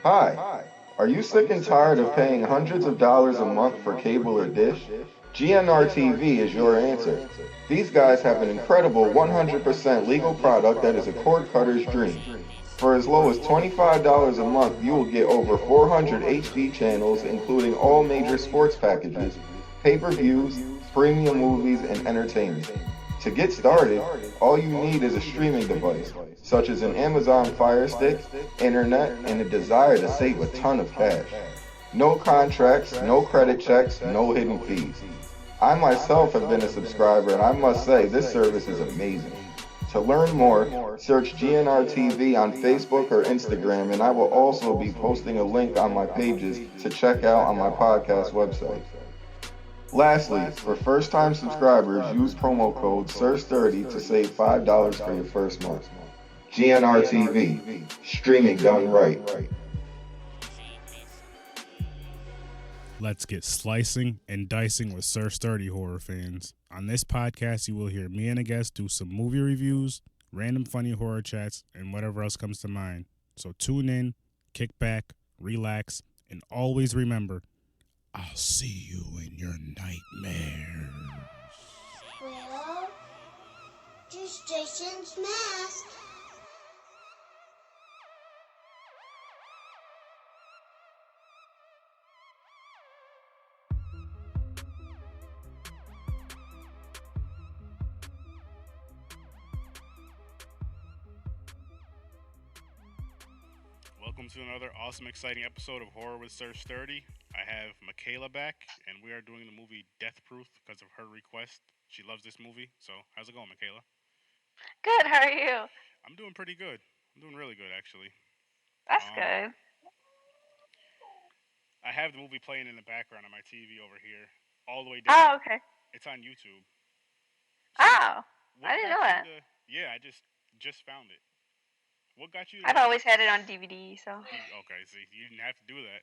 Hi, are you sick and tired of paying hundreds of dollars a month for cable or dish? GNR TV is your answer. These guys have an incredible 100% legal product that is a cord cutter's dream. For as low as $25 a month, you will get over 400 HD channels, including all major sports packages, pay per views, premium movies, and entertainment. To get started, all you need is a streaming device, such as an Amazon Fire Stick, internet, and a desire to save a ton of cash. No contracts, no credit checks, no hidden fees. I myself have been a subscriber, and I must say this service is amazing. To learn more, search GNR TV on Facebook or Instagram, and I will also be posting a link on my pages to check out on my podcast website. Lastly, for first-time subscribers, use promo code SIR30 to save $5 for your first month. GNR TV, streaming done right. Let's get slicing and dicing with Sir Sturdy horror fans. On this podcast, you will hear me and a guest do some movie reviews, random funny horror chats, and whatever else comes to mind. So tune in, kick back, relax, and always remember, I'll see you in your nightmares. Well, just Jason's mask. Welcome to another awesome, exciting episode of Horror with Sir Sturdy. I have Makayla back, and we are doing the movie Death Proof because of her request. She loves this movie, so how's it going, Makayla? Good, how are you? I'm doing pretty good. I'm doing really good, actually. That's Um, good. I have the movie playing in the background on my TV over here, all the way down. Oh, okay. It's on YouTube. So, Oh, I what didn't got know you that. to? Yeah, I just found it. What got you to I've watch? always had it on DVD, so Okay, see, you didn't have to do that.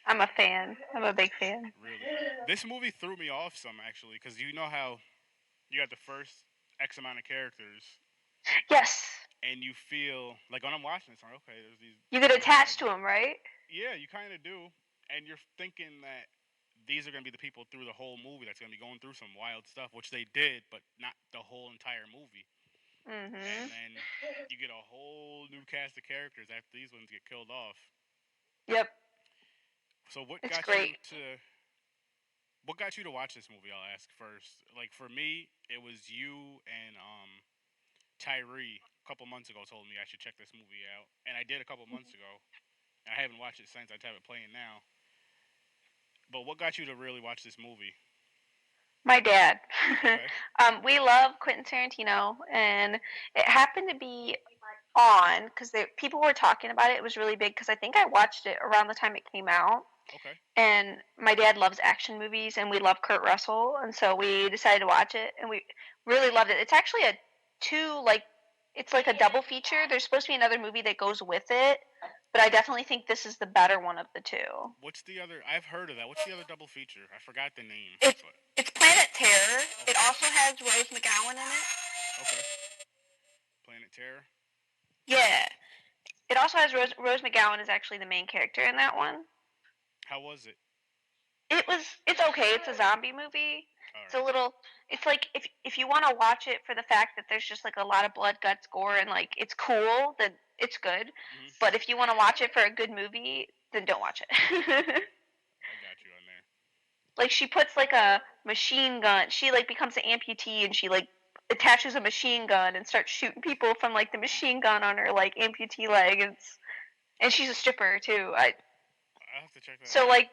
I'm a fan. I'm a big fan. Really, this movie threw me off some actually, because you know how you got the first X amount of characters, Yes, and you feel like when I'm watching this, I'm like, okay, there's these you get characters. attached to them, right? Yeah, you kind of do, and you're thinking that these are going to be the people through the whole movie that's going to be going through some wild stuff, which they did, but not the whole entire movie. And Mhm. then you get a whole new cast of characters after these ones get killed off. Yep, So it's great. what got you to watch this movie? I'll ask first. Like for me, it was you and Tyree a couple months ago told me I should check this movie out, and I did a couple months ago. I haven't watched it since. I have it playing now. But what got you to really watch this movie? My dad. Okay. We love Quentin Tarantino, and it happened to be on because people were talking about it. It was really big because I think I watched it around the time it came out. Okay. And my dad loves action movies, and we love Kurt Russell, and so we decided to watch it, and we really loved it. It's actually a two like it's like a double feature. There's supposed to be another movie that goes with it, but I definitely think this is the better one of the two. What's the other? I've heard of that. What's the other double feature? I forgot the name. It's But it's Planet Terror. It also has Rose McGowan in it. okay. Planet Terror. Yeah. It also has Rose McGowan is actually the main character in that one. How was it? It's okay. It's a zombie movie. All It's a right. little it's like if you want to watch it for the fact that there's just like a lot of blood, guts, gore, and like it's cool, then it's good. Mm-hmm. But if you want to watch it for a good movie, then don't watch it. I got you on there. Like she puts like a machine gun. She like becomes an amputee and she like attaches a machine gun and starts shooting people from like the machine gun on her like amputee leg. And she's a stripper too. I have to check that So out. like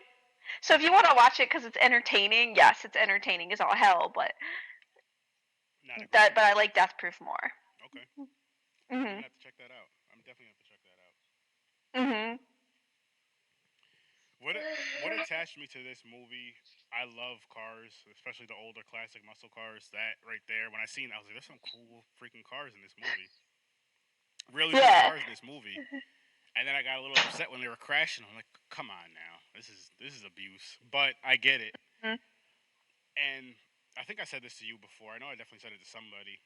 so if you want to watch it because it's entertaining, yes, it's entertaining as all hell. Not a great But I movie. like Death Proof more. Okay. I'm Mhm. gonna have to check that out. I'm definitely gonna have to check that out. Mhm. What attached me to this movie? I love cars, especially the older classic muscle cars. That right there, when I seen, it, I was like, "There's some cool freaking cars in this movie. Really cool Yeah. cars in this movie." And then I got a little upset when they were crashing. I'm like, "Come on now, this is abuse." But I get it, Mhm. and I think I said this to you before. I know I definitely said it to somebody.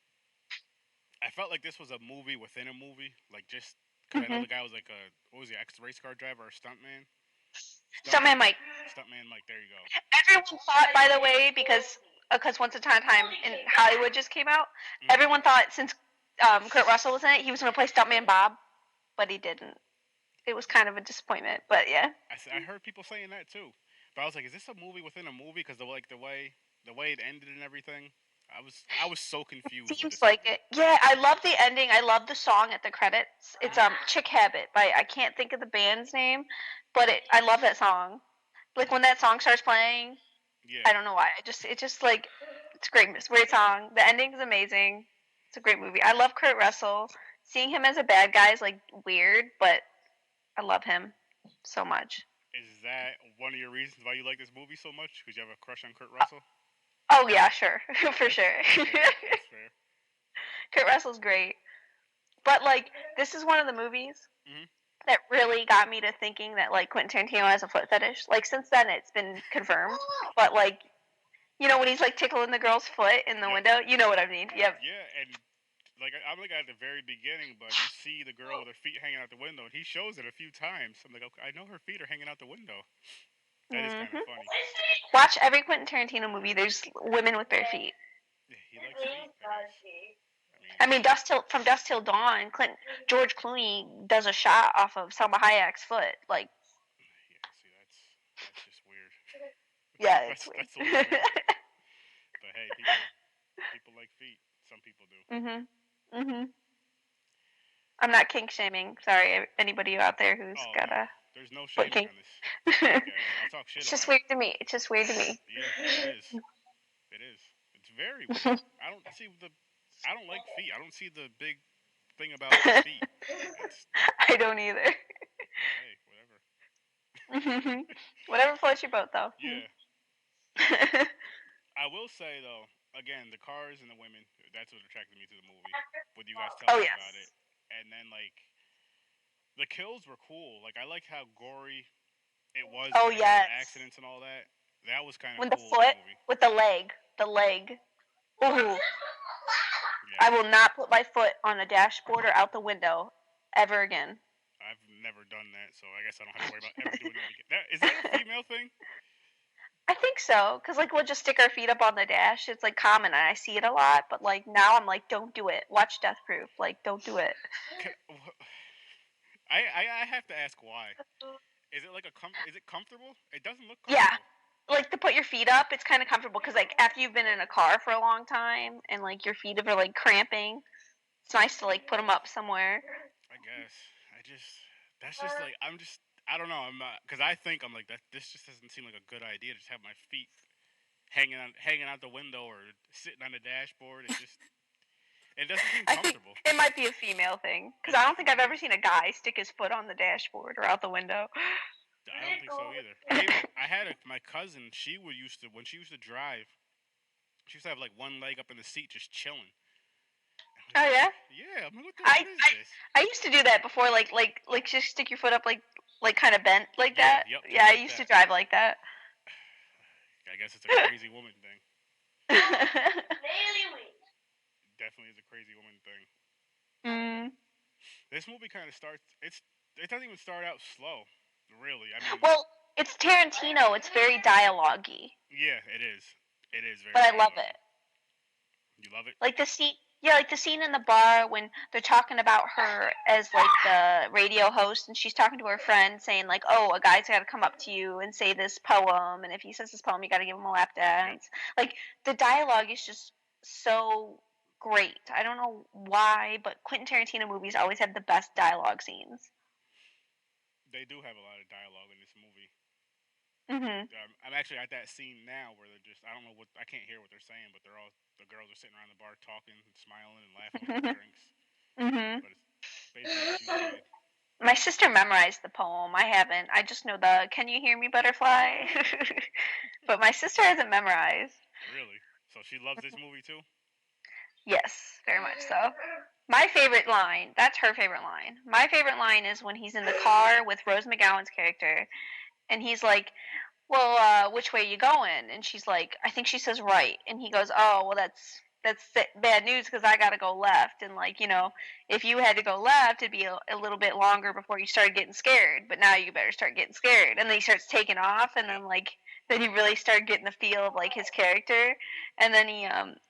I felt like this was a movie within a movie. Like just Because I know the guy was like what was he, ex-race car driver or stuntman? Stuntman Mike. Stuntman Mike, there you go. Everyone thought, by the way, because Once Upon a Time in Hollywood just came out, everyone thought since Kurt Russell was in it, he was going to play Stuntman Bob, but he didn't. It was kind of a disappointment, but yeah. I heard people saying that too, but I was like, is this a movie within a movie? Because the way it ended and everything, I was so confused. Seems like movie. it. Yeah, I love the ending. I love the song at the credits. It's Chick Habit by, I can't think of the band's name, but I love that song. Like when that song starts playing, I don't know why. It's just like it's great. It's a great song. The ending is amazing. It's a great movie. I love Kurt Russell. Seeing him as a bad guy is like weird, but I love him so much. Is that one of your reasons why you like this movie so much? Because you have a crush on Kurt Russell? Oh yeah, sure, for sure. That's fair. Kurt Russell's great, but like this is one of the movies that really got me to thinking that like Quentin Tarantino has a foot fetish. Like since then, it's been confirmed. But like, you know, when he's like tickling the girl's foot in the window, you know what I mean? Yep. Yeah, and like I'm like at the very beginning, but you see the girl with her feet hanging out the window, and he shows it a few times. I'm like, okay, I know her feet are hanging out the window. That is kind of funny. Watch every Quentin Tarantino movie. There's women with bare feet. Yeah, he likes feet. I mean, from Dusk Till Dawn, George Clooney does a shot off of Salma Hayek's foot. Like, yeah, see, that's just weird. Yeah, that's a little weird. But hey, people like feet. Some people do. I'm not kink shaming. Sorry, anybody out there who's got a. There's no shaming on this podcast. I'll talk shit. It's just weird to me. It's just weird to me. Yeah, it is. It is. It's very weird. I don't like feet. I don't see the big thing about feet. I don't either. Hey, whatever. Whatever floats your boat, though. Yeah. I will say though, again, the cars and the women, that's what attracted me to the movie. With you guys telling me about it. And then like the kills were cool. Like I liked how gory it was. Oh yes. The accidents and all that. That was kind of when cool. The foot with the leg. Ooh. Yeah. I will not put my foot on a dashboard or out the window ever again. I've never done that, so I guess I don't have to worry about ever doing that again. Is that a female thing? I think so, because like we'll just stick our feet up on the dash. It's like common, and I see it a lot. But like now, I'm like, don't do it. Watch Death Proof. Like, don't do it. I have to ask why. Is it like is it comfortable? It doesn't look comfortable. Yeah. Like to put your feet up, it's kind of comfortable because like after you've been in a car for a long time and like your feet are like cramping, it's nice to like put them up somewhere. I guess that's just like I don't know, because I think I'm like that. This just doesn't seem like a good idea to just have my feet hanging out the window or sitting on the dashboard. It doesn't seem comfortable. I think it might be a female thing because I don't think I've ever seen a guy stick his foot on the dashboard or out the window. I don't think so either. I had my cousin. When she used to drive, she used to have like one leg up in the seat just chilling. Oh yeah. Yeah. I mean, what is this? I used to do that before, like just stick your foot up like kind of bent like that. Yep, yeah, I used to drive like that. I guess it's a crazy woman thing. Definitely is a crazy woman thing. This movie kind of starts. It doesn't even start out slow. Really, I mean. Well, it's Tarantino. It's very dialogue-y. Yeah, it is. It is very. But I love it. You love it? Like the scene. Yeah, like the scene in the bar when they're talking about her as like the radio host, and she's talking to her friend, saying like, "Oh, a guy's got to come up to you and say this poem, and if he says this poem, you got to give him a lap dance." Like the dialogue is just so great. I don't know why, but Quentin Tarantino movies always have the best dialogue scenes. They do have a lot of dialogue in this movie. I'm actually at that scene now where they're just, I don't know I can't hear what they're saying, but the girls are sitting around the bar talking and smiling and laughing with their drinks. But it's basically what you said. My sister memorized the poem. I haven't. I just know the "Can you hear me, butterfly?" But my sister hasn't memorized. Really? So she loves this movie too? Yes, very much so. My favorite line, that's her favorite line. My favorite line is when he's in the car with Rose McGowan's character, and he's like, "Well, which way you going?" And she's like, "I think she says right." And he goes, "Oh, well, that's bad news because I gotta go left, and like if you had to go left, it'd be a little bit longer before you started getting scared. But now you better start getting scared, and then he starts taking off, and then you really start getting the feel of like his character, and then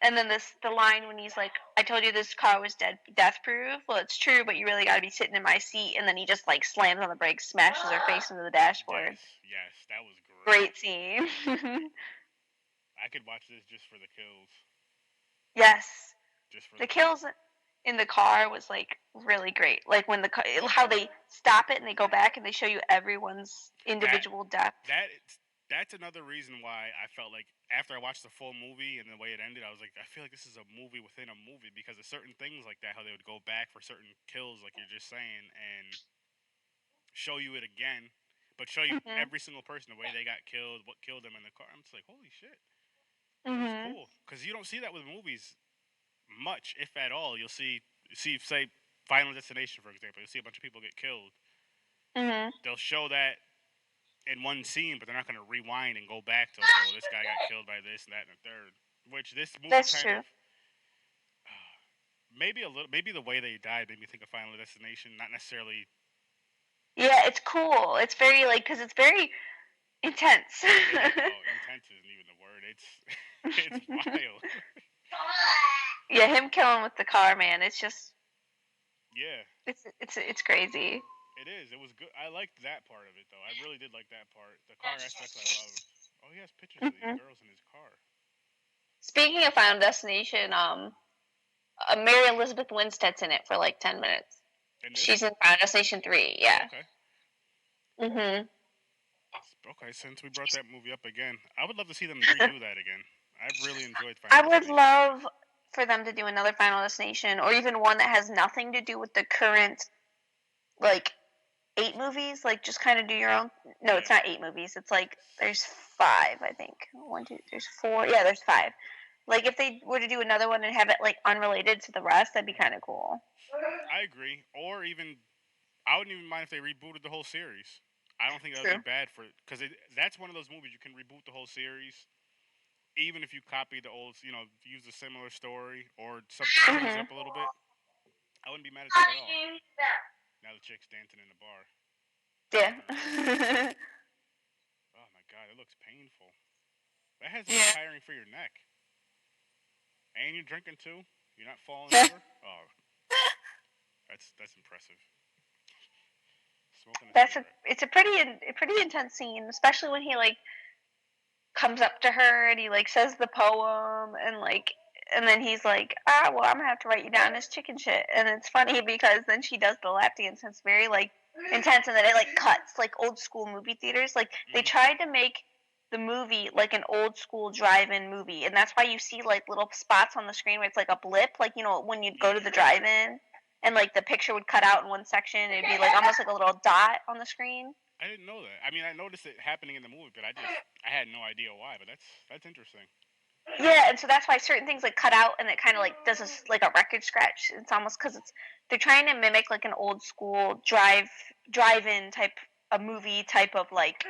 and then the line when he's like, "I told you this car was death proof. Well, it's true, but you really got to be sitting in my seat." And then he just like slams on the brakes, smashes her face into the dashboard. Yes, that was Great scene. I could watch this just for the kills. Yes. Just for the kills in the car was like really great. Like when how they stop it and they go back and they show you everyone's individual death. That's another reason why I felt like after I watched the full movie and the way it ended, I was like, I feel like this is a movie within a movie because of certain things like that, how they would go back for certain kills, like you're just saying, and show you it again, but show you every single person, the way they got killed, what killed them in the car. I'm just like, holy shit. It's cool because you don't see that with movies much, if at all. You'll see, say, Final Destination, for example. You'll see a bunch of people get killed. They'll show that in one scene, but they're not going to rewind and go back to, okay, well, this guy got killed by this and that and the third. Which this movie That's kind true. of maybe the way they died made me think of Final Destination, not necessarily. Yeah, it's cool. It's very because it's very intense. Intense isn't even the word. It's wild. Yeah, him killing with the car, man. It's just. Yeah. It's crazy. It is. It was good. I liked that part of it, though. I really did like that part. The car aspects I loved. Oh, he has pictures of these girls in his car. Speaking of Final Destination, Mary Elizabeth Winstead's in it for like 10 minutes. She's in Final Destination 3, yeah. Oh, okay. Okay, since we brought that movie up again, I would love to see them redo that again. I've really enjoyed Final Destination. I would love for them to do another Final Destination, or even one that has nothing to do with the current, like, 8 movies. Like, just kind of do your own. No, it's not 8 movies. It's like, there's 5, I think. 1, 2, there's 4. Yeah, there's 5. Like, if they were to do another one and have it, like, unrelated to the rest, that'd be kind of cool. I agree. Or even, I wouldn't even mind if they rebooted the whole series. I don't think that would be bad for it. Because that's one of those movies you can reboot the whole series. Even if you copy the old, use a similar story or something change up a little bit. I wouldn't be mad at that at all. Now the chick's dancing in the bar. Yeah. Oh my god, it looks painful. That has to be tiring for your neck. And you're drinking too? You're not falling over? Oh. That's impressive. Smoking a cigarette. It's a pretty intense scene, especially when he like comes up to her and he like says the poem and then he's like, well, I'm gonna have to write you down as chicken shit. And it's funny because then she does the lap dance and it's very like intense, and then it like cuts like old school movie theaters. Like they tried to make the movie like an old school drive-in movie, and that's why you see like little spots on the screen where it's like a blip, like when you'd go to the drive-in and like the picture would cut out in one section, it'd be like almost like a little dot on the screen. I didn't know that. I mean, I noticed it happening in the movie, but I had no idea why. But that's interesting. Yeah, and so that's why certain things like cut out, and it kind of like does like a record scratch. It's almost because they're trying to mimic like an old school drive-in type a movie type of like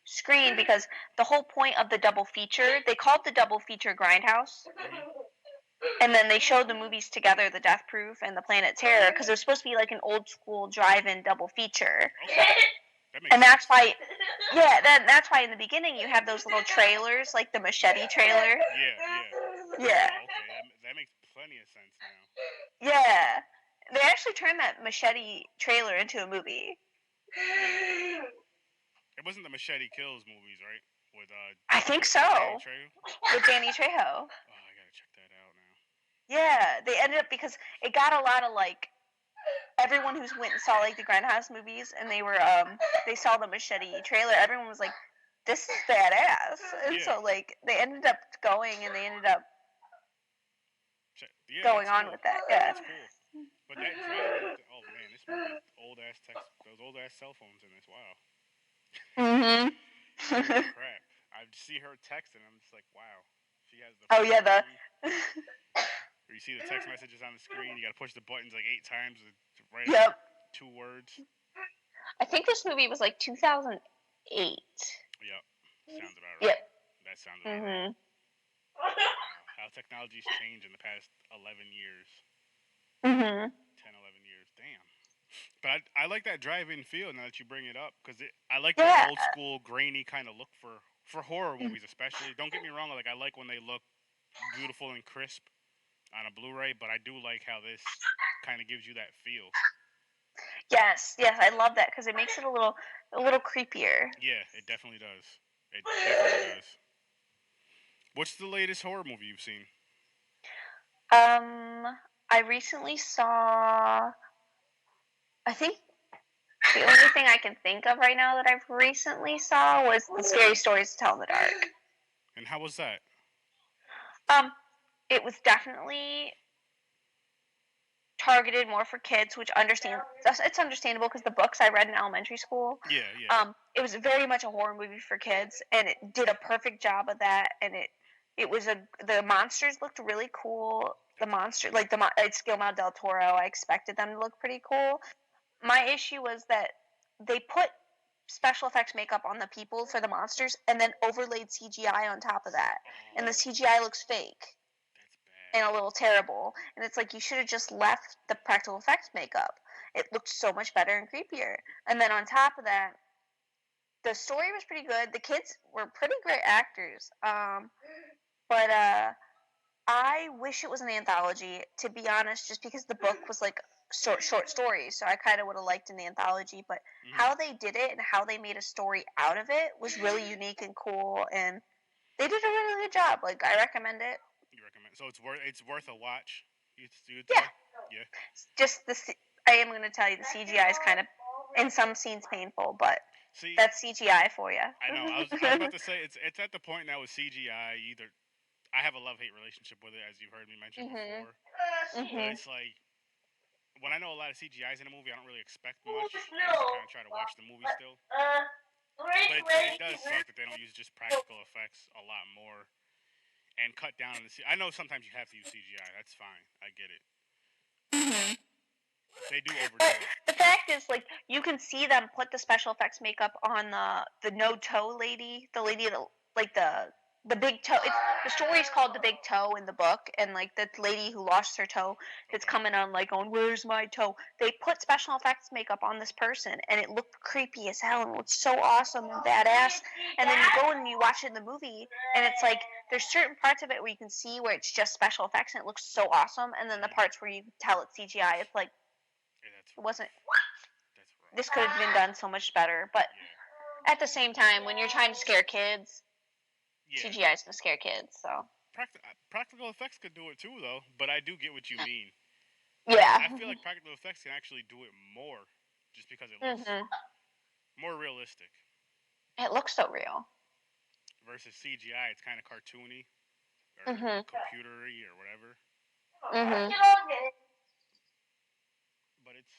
screen, because the whole point of the double feature, they called the double feature Grindhouse. And then they showed the movies together, The Death Proof and The Planet Terror, because it was supposed to be like an old school drive-in double feature. Okay. And that's why, that's why in the beginning you have those little trailers, like the Machete trailer. Yeah. Okay, that makes plenty of sense now. Yeah. They actually turned that Machete trailer into a movie. It wasn't the Machete Kills movies, right? With I think so. Danny Trejo? With Danny Trejo. Oh, I gotta check that out now. Yeah, they ended up, because it got a lot of like everyone who's went and saw like the Grindhouse movies, and they saw the Machete trailer. Everyone was like, "This is badass," and so like they ended up going and they ended up going on with that. Yeah. That's cool. But that drive, oh man, this movie, those old ass cell phones in this. Wow. Holy crap! I see her texting. I'm just like, wow. She has the. Oh yeah, Where you see the text messages on the screen, you gotta push the buttons like 8 times to write 2 words. I think this movie was like 2008. Yep. Sounds about right. Yep. That sounds about right. Wow. How how technology's changed in the past 11 years. Mhm. 10, 11 years. Damn. But I like that drive-in feel now that you bring it up because I like the Yeah. old school grainy kind of look for horror movies especially. Don't get me wrong, like I like when they look beautiful and crisp on a Blu-ray, but I do like how this kind of gives you that feel. Yes, I love that because it makes it a little creepier. Yeah, it definitely does. It definitely does. What's the latest horror movie you've seen? I recently saw. I think the only thing I can think of right now that I've recently saw was the Scary Stories to Tell in the Dark. And how was that? It was definitely targeted more for kids, which it's understandable because the books I read in elementary school. Yeah. It was very much a horror movie for kids, and it did a perfect job of that. And the monsters looked really cool. The monster, like it's Guillermo del Toro. I expected them to look pretty cool. My issue was that they put special effects makeup on the people for the monsters and then overlaid CGI on top of that. And the CGI looks fake and a little terrible. And it's like you should have just left the practical effects makeup. It looked so much better and creepier. And then on top of that, the story was pretty good. The kids were pretty great actors. But I wish it was an anthology, to be honest, just because the book was like short stories. So I kind of would have liked an anthology. But how they did it and how they made a story out of it was really unique and cool. And they did a really good job. Like, I recommend it. You recommend? So it's worth a watch. You'd Yeah. say? Yeah. Just I am going to tell you the CGI is kind of, in some scenes, painful, but See, that's CGI for you. I know. I was about to say it's at the point now with CGI. Either I have a love-hate relationship with it, as you've heard me mention before. But it's like when I know a lot of CGI's in a movie, I don't really expect much. I just kind of try to watch the movie still. But it does suck that they don't use just practical effects a lot more and cut down on the. I know sometimes you have to use CGI. That's fine. I get it. They do overdo But it. the fact is, like, you can see them put the special effects makeup on the no toe lady, the lady that, like, the big toe. The story's called The Big Toe in the book, and like the lady who lost her toe that's coming on like going, "Where's my toe?" They put special effects makeup on this person, and it looked creepy as hell and looked so awesome and badass. And then you go and you watch it in the movie, and it's like there's certain parts of it where you can see where it's just special effects and it looks so awesome, and then the parts where you tell it's CGI, it's like it wasn't. That's rough. This could have been done so much better, but at the same time, when you're trying to scare kids, CGI is gonna scare kids. So practical effects could do it too, though. But I do get what you mean. yeah, I feel like practical effects can actually do it more, just because it looks more realistic. It looks so real. Versus CGI, it's kind of cartoony or computery or whatever. But it's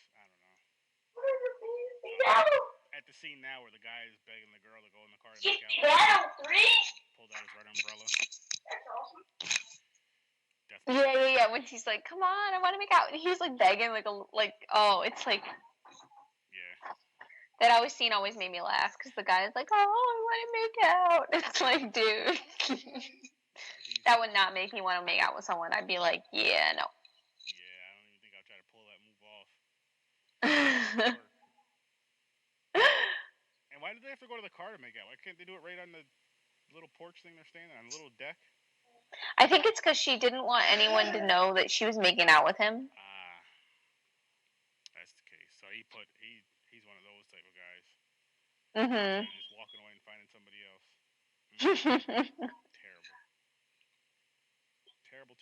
I don't know. At the scene now where the guy is begging the girl to go in the car to make out, pulled out his red umbrella. Definitely. Yeah. When she's like, "Come on, I want to make out," and he's like begging, it's like. Yeah. That always scene always made me laugh because the guy's like, "Oh, I want to make out." It's like, dude, that would not make me want to make out with someone. I'd be like, yeah, no. Yeah, I don't even think I'll try to pull that move off. And why did they have to go to the car to make out? Why can't they do it right on the little porch thing they're standing on, the little deck? I think it's because she didn't want anyone to know that she was making out with him. That's the case. So he's one of those type of guys. Just walking away and finding somebody else. Terrible.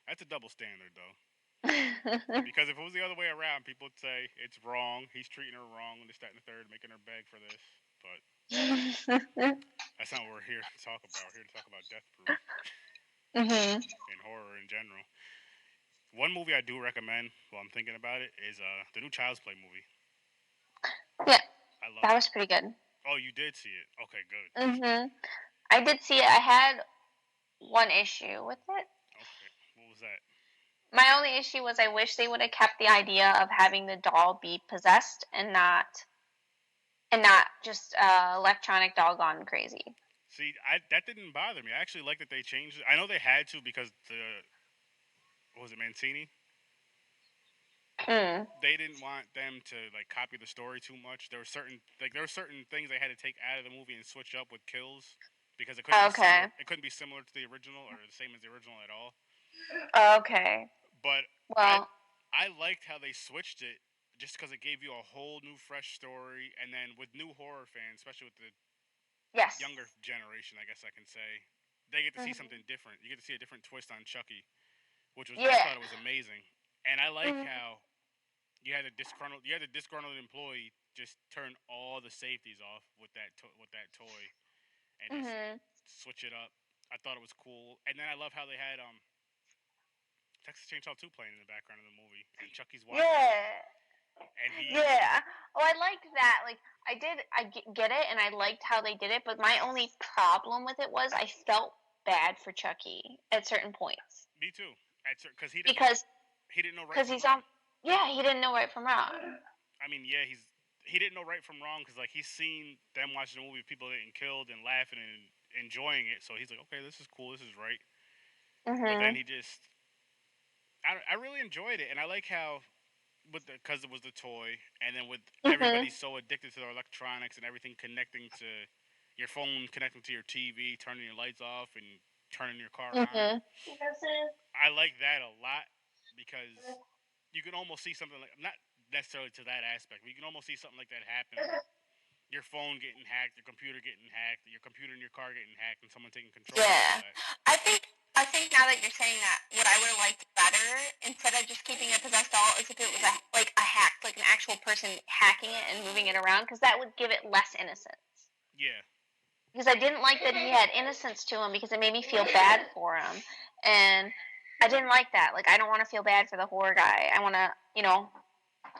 That's a double standard, though. Because if it was the other way around, people would say it's wrong. He's treating her wrong, and this, that, and the third, making her beg for this. But that's not what we're here to talk about. We're here to talk about Death Proof and horror in general. One movie I do recommend while I'm thinking about it is the new Child's Play movie. Yeah, I love that it. was pretty good. Oh, you did see it? Okay, good. I did see it. I had one issue with it. Okay, what was that? My only issue was I wish they would have kept the idea of having the doll be possessed and not just electronic doll gone crazy. See, that didn't bother me. I actually like that they changed it. I know they had to because what was it, Mancini? Mm. They didn't want them to like copy the story too much. There were certain things they had to take out of the movie and switch up with kills because it couldn't be Okay. similar. It couldn't be similar to the original or the same as the original at all. Okay. But I Well. I liked how they switched it just because it gave you a whole new fresh story, and then with new horror fans, especially with the Yes. younger generation, I guess I can say, they get to see Mhm. something different. You get to see a different twist on Chucky, which was I Yeah. thought it was amazing, and I like Mhm. how you had a disgruntled employee just turn all the safeties off with with that toy and just Mhm. switch it up. I thought it was cool, and then I love how they had Texas Chainsaw 2 playing in the background of the movie, and Chucky's watching it, Yeah. and he Yeah. Oh, I liked that. Like, get it, and I liked how they did it. But my only problem with it was I felt bad for Chucky at certain points me too, because because he didn't know right from he's wrong. on. Yeah, he didn't know right from wrong. I mean, yeah, he didn't know right from wrong because like he's seen them watching the movie, people getting killed and laughing and enjoying it. So he's like, okay, this is cool, this is right. But then Mhm. he just, I really enjoyed it, and I like how because it was the toy, and then with Mhm. everybody so addicted to their electronics and everything connecting to your phone, connecting to your TV, turning your lights off and turning your car on. Mhm. I like that a lot because you can almost see something like not necessarily to that aspect, but you can almost see something like that happen with your phone getting hacked, your computer getting hacked, your computer in your car getting hacked, and someone taking control of all Yeah. that. I think now that you're saying that, what I would have liked better instead of just keeping a possessed doll is if it was a hack, like an actual person hacking it and moving it around, because that would give it less innocence. Yeah, Because I didn't like that he had innocence to him because it made me feel bad for him, and I didn't like that. Like, I don't want to feel bad for the horror guy. I want to,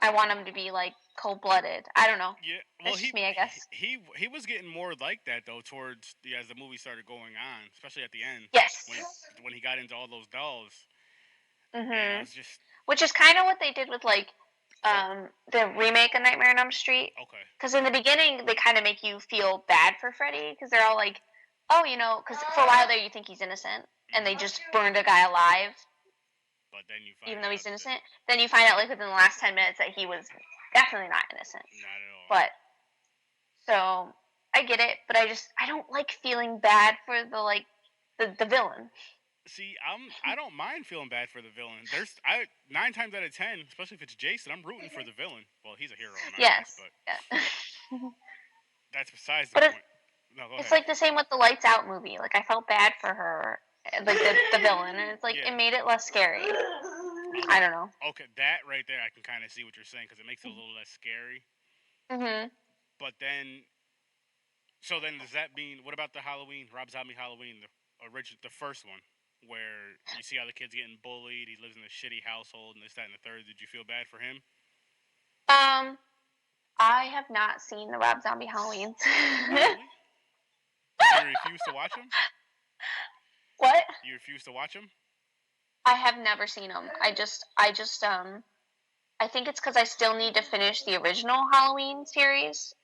I want him to be like cold blooded. I don't know. yeah. Well, That's just me, I guess. he was getting more like that though towards as the movie started going on, especially at the end Yes. when he got into all those dolls, and I Mhm. was just Which is kind of what they did with like oh the remake of Nightmare on Elm Street. okay Because in the beginning, they kind of make you feel bad for Freddy because they're all like, "Oh, because for a while there you think he's innocent, and they hmm just burned a guy alive, but then you even find though out he's that innocent." Then you find out like within the last 10 minutes that he was definitely not innocent. not at all. But so I get it, but I don't like feeling bad for the villain. See, I don't mind feeling bad for the villain. There's I 9 times out of 10, especially if it's Jason, I'm rooting for the villain. Well, he's a hero in my eyes, Yes. but Yeah. that's besides the But point. No, go it's ahead. like the same with the Lights Out movie. Like, I felt bad for her, like the villain, and it's like Yeah. it made it less scary. I don't know. Okay, that right there, I can kind of see what you're saying because it makes it a little less scary. Mhm. But then, so then does that mean what about the Halloween, Rob Zombie Halloween, the first one, where you see how the kid's getting bullied, he lives in a shitty household, and this, that, and the third? Did you feel bad for him? Um, I have not seen the Rob Zombie Halloween. Really? You refuse to watch him? What? You refuse to watch him? I have never seen them. I think it's because I still need to finish the original Halloween series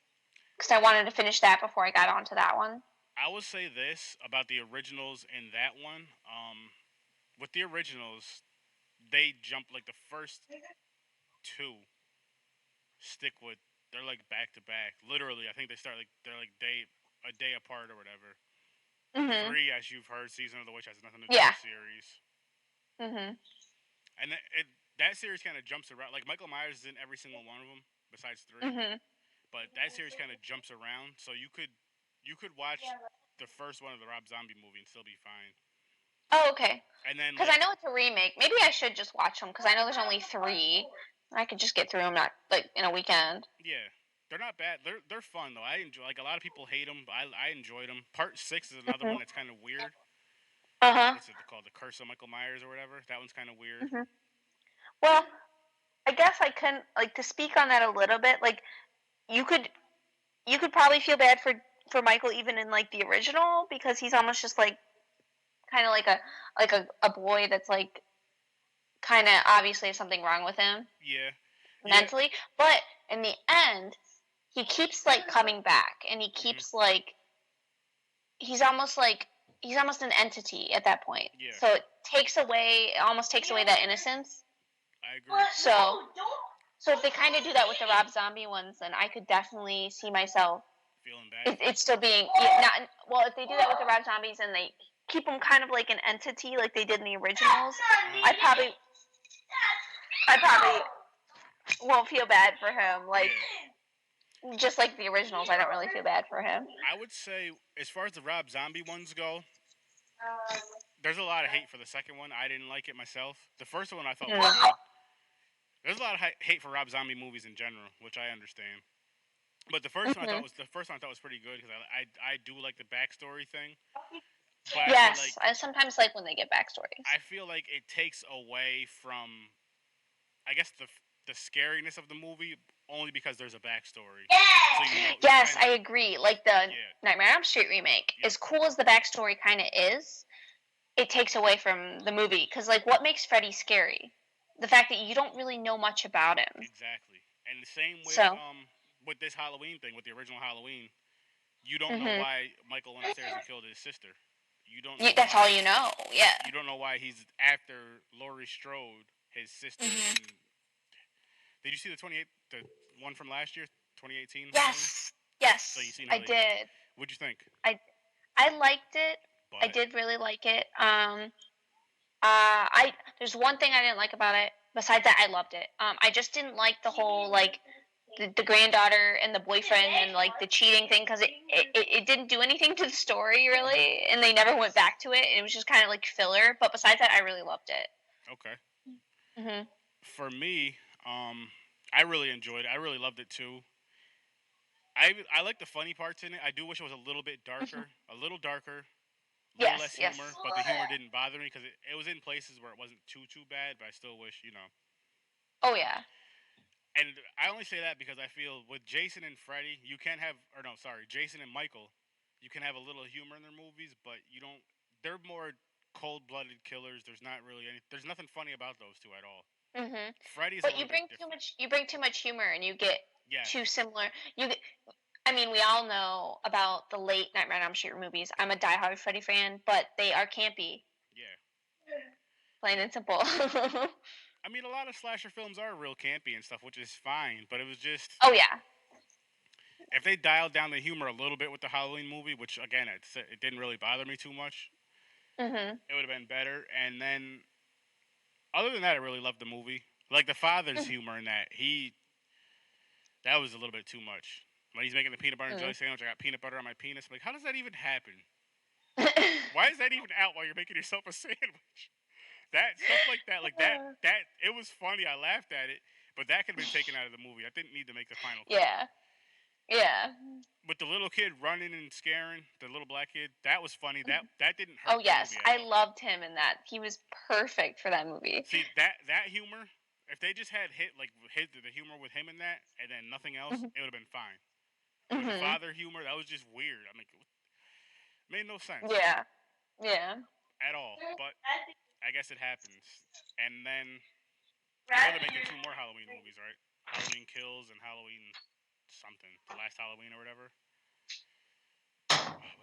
because I wanted to finish that before I got onto that one. I will say this about the originals in that one. With the originals, they jump like the first two stick with. They're like back to back. Literally, I think they start like they're like a day apart or whatever. Mhm. Three, as you've heard, Season of the Witch has nothing to do with Yeah. the series, Mhm. and that series kind of jumps around. Like Michael Myers is in every single one of them besides three, Mhm. but that series kind of jumps around. So you could watch the first one of the Rob Zombie movie and still be fine. Oh, okay. And then Because I know it's a remake. Maybe I should just watch them because I know there's only three. I could just get through them not like in a weekend. yeah, they're not bad. They're fun though. I enjoy. Like a lot of people hate them, but I enjoyed them. Part 6 is another Mhm. one that's kind of weird. Uh huh. What's it called? The Curse of Michael Myers or whatever. That one's kind of weird. Mhm. Well, I guess I can like to speak on that a little bit. Like you could you could probably feel bad for Michael even in like the original because he's almost just like kind of like a boy that's like kind of obviously has something wrong with him Yeah, yeah. mentally, but in the end he keeps like coming back and he hmm keeps like he's almost like he's almost an entity at that point. Yeah, So it almost takes away that innocence. I agree. So if they kind of do that with the Rob Zombie ones, then I could definitely see myself Feeling bad. it's still being not well. If they do that with the Rob Zombies and they keep him kind of like an entity, like they did in the originals, I probably won't feel bad for him. Like just like the originals, I don't really feel bad for him. I would say, as far as the Rob Zombie ones go, there's a lot of hate for the second one. I didn't like it myself. The first one I thought was good. There's a lot of hate for Rob Zombie movies in general, which I understand. But the first one I thought was pretty good because I do like the backstory thing. But yes, I sometimes like when they get backstories. I feel like it takes away from, I guess, the scariness of the movie only because there's a backstory. So yes, I agree. Like the Nightmare on Elm Street remake, as cool as the backstory kind of is, it takes away from the movie because like what makes Freddy scary? The fact that you don't really know much about him. Exactly, and the same with this Halloween thing, with the original Halloween, you don't know why Michael went upstairs and killed his sister. You don't. Know that's all you know. Yeah. You don't know why he's after Laurie Strode, his sister. Did you see the one from last year, 2018? Yes. Yes. So you seen I did. What'd you think? I liked it. I did really like it. There's one thing I didn't like about it. Besides that, I loved it. I just didn't like the whole like the granddaughter and the boyfriend and like the cheating thing because it didn't do anything to the story really, and they never went back to it. And it was just kind of like filler. But besides that, I really loved it. Okay. For me, I really enjoyed it. I really loved it too. I like the funny parts in it. I do wish it was a little bit darker, a little darker. A little less humor, but the humor didn't bother me because it was in places where it wasn't too bad, but I still wish, Oh, yeah. And I only say that because I feel with Jason and Freddy, you can have, Jason and Michael, you can have a little humor in their movies, but you don't, they're more cold-blooded killers. There's nothing funny about those two at all. Freddy's but you bring too much humor and you get too similar. I mean, we all know about the late Nightmare on Elm Street movies. I'm a diehard Freddy fan, but they are campy. Yeah. Plain and simple. I mean, a lot of slasher films are real campy and stuff, which is fine, but it was just... Oh, yeah. If they dialed down the humor a little bit with the Halloween movie, which, again, it didn't really bother me too much, it would have been better. And then, other than that, I really loved the movie. Like, the father's humor in that, that was a little bit too much. When he's making the peanut butter and jelly sandwich, I got peanut butter on my penis. I'm like, how does that even happen? Why is that even out while you're making yourself a sandwich? That stuff like that, it was funny. I laughed at it, but that could have been taken out of the movie. I didn't need to make the final cut. Yeah. With the little kid running and scaring the little black kid, that was funny. That didn't hurt. Oh yes, I loved him in that. He was perfect for that movie. See that humor. If they just had hit the humor with him in that, and then nothing else, it would have been fine. With the father humor, that was just weird. I mean, it made no sense. Yeah. At all. But I guess it happens. And then they're making 2 more Halloween movies, right? Halloween Kills and Halloween something. The Last Halloween or whatever.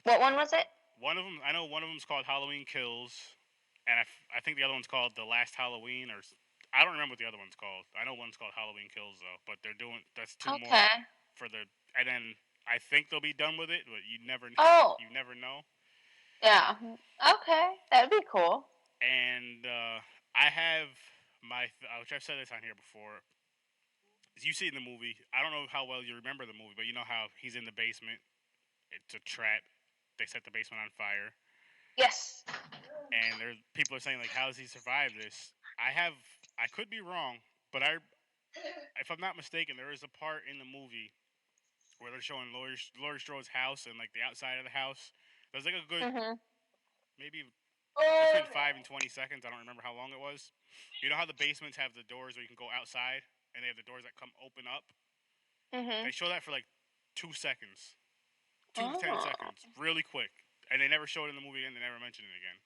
What one was it? I know one of them's called Halloween Kills, and I think the other one's called The Last Halloween, or I don't remember what the other one's called. I know one's called Halloween Kills though, but that's 2 more for and then I think they'll be done with it, but you never know. Yeah. Okay, that would be cool. And I have which I've said this on here before. As you see in the movie, I don't know how well you remember the movie, but you know how he's in the basement. It's a trap. They set the basement on fire. Yes. And people are saying like, how does he survive this? I could be wrong, but if I'm not mistaken, there is a part in the movie where they're showing Laurie Strode's house and like the outside of the house. There's like a good maybe between 5 and 20 seconds. I don't remember how long it was. You know how the basements have the doors where you can go outside, and they have the doors that come open up. They show that for like 2 seconds, 2 to 10 seconds, really quick, and they never showed it in the movie, and they never mentioned it again.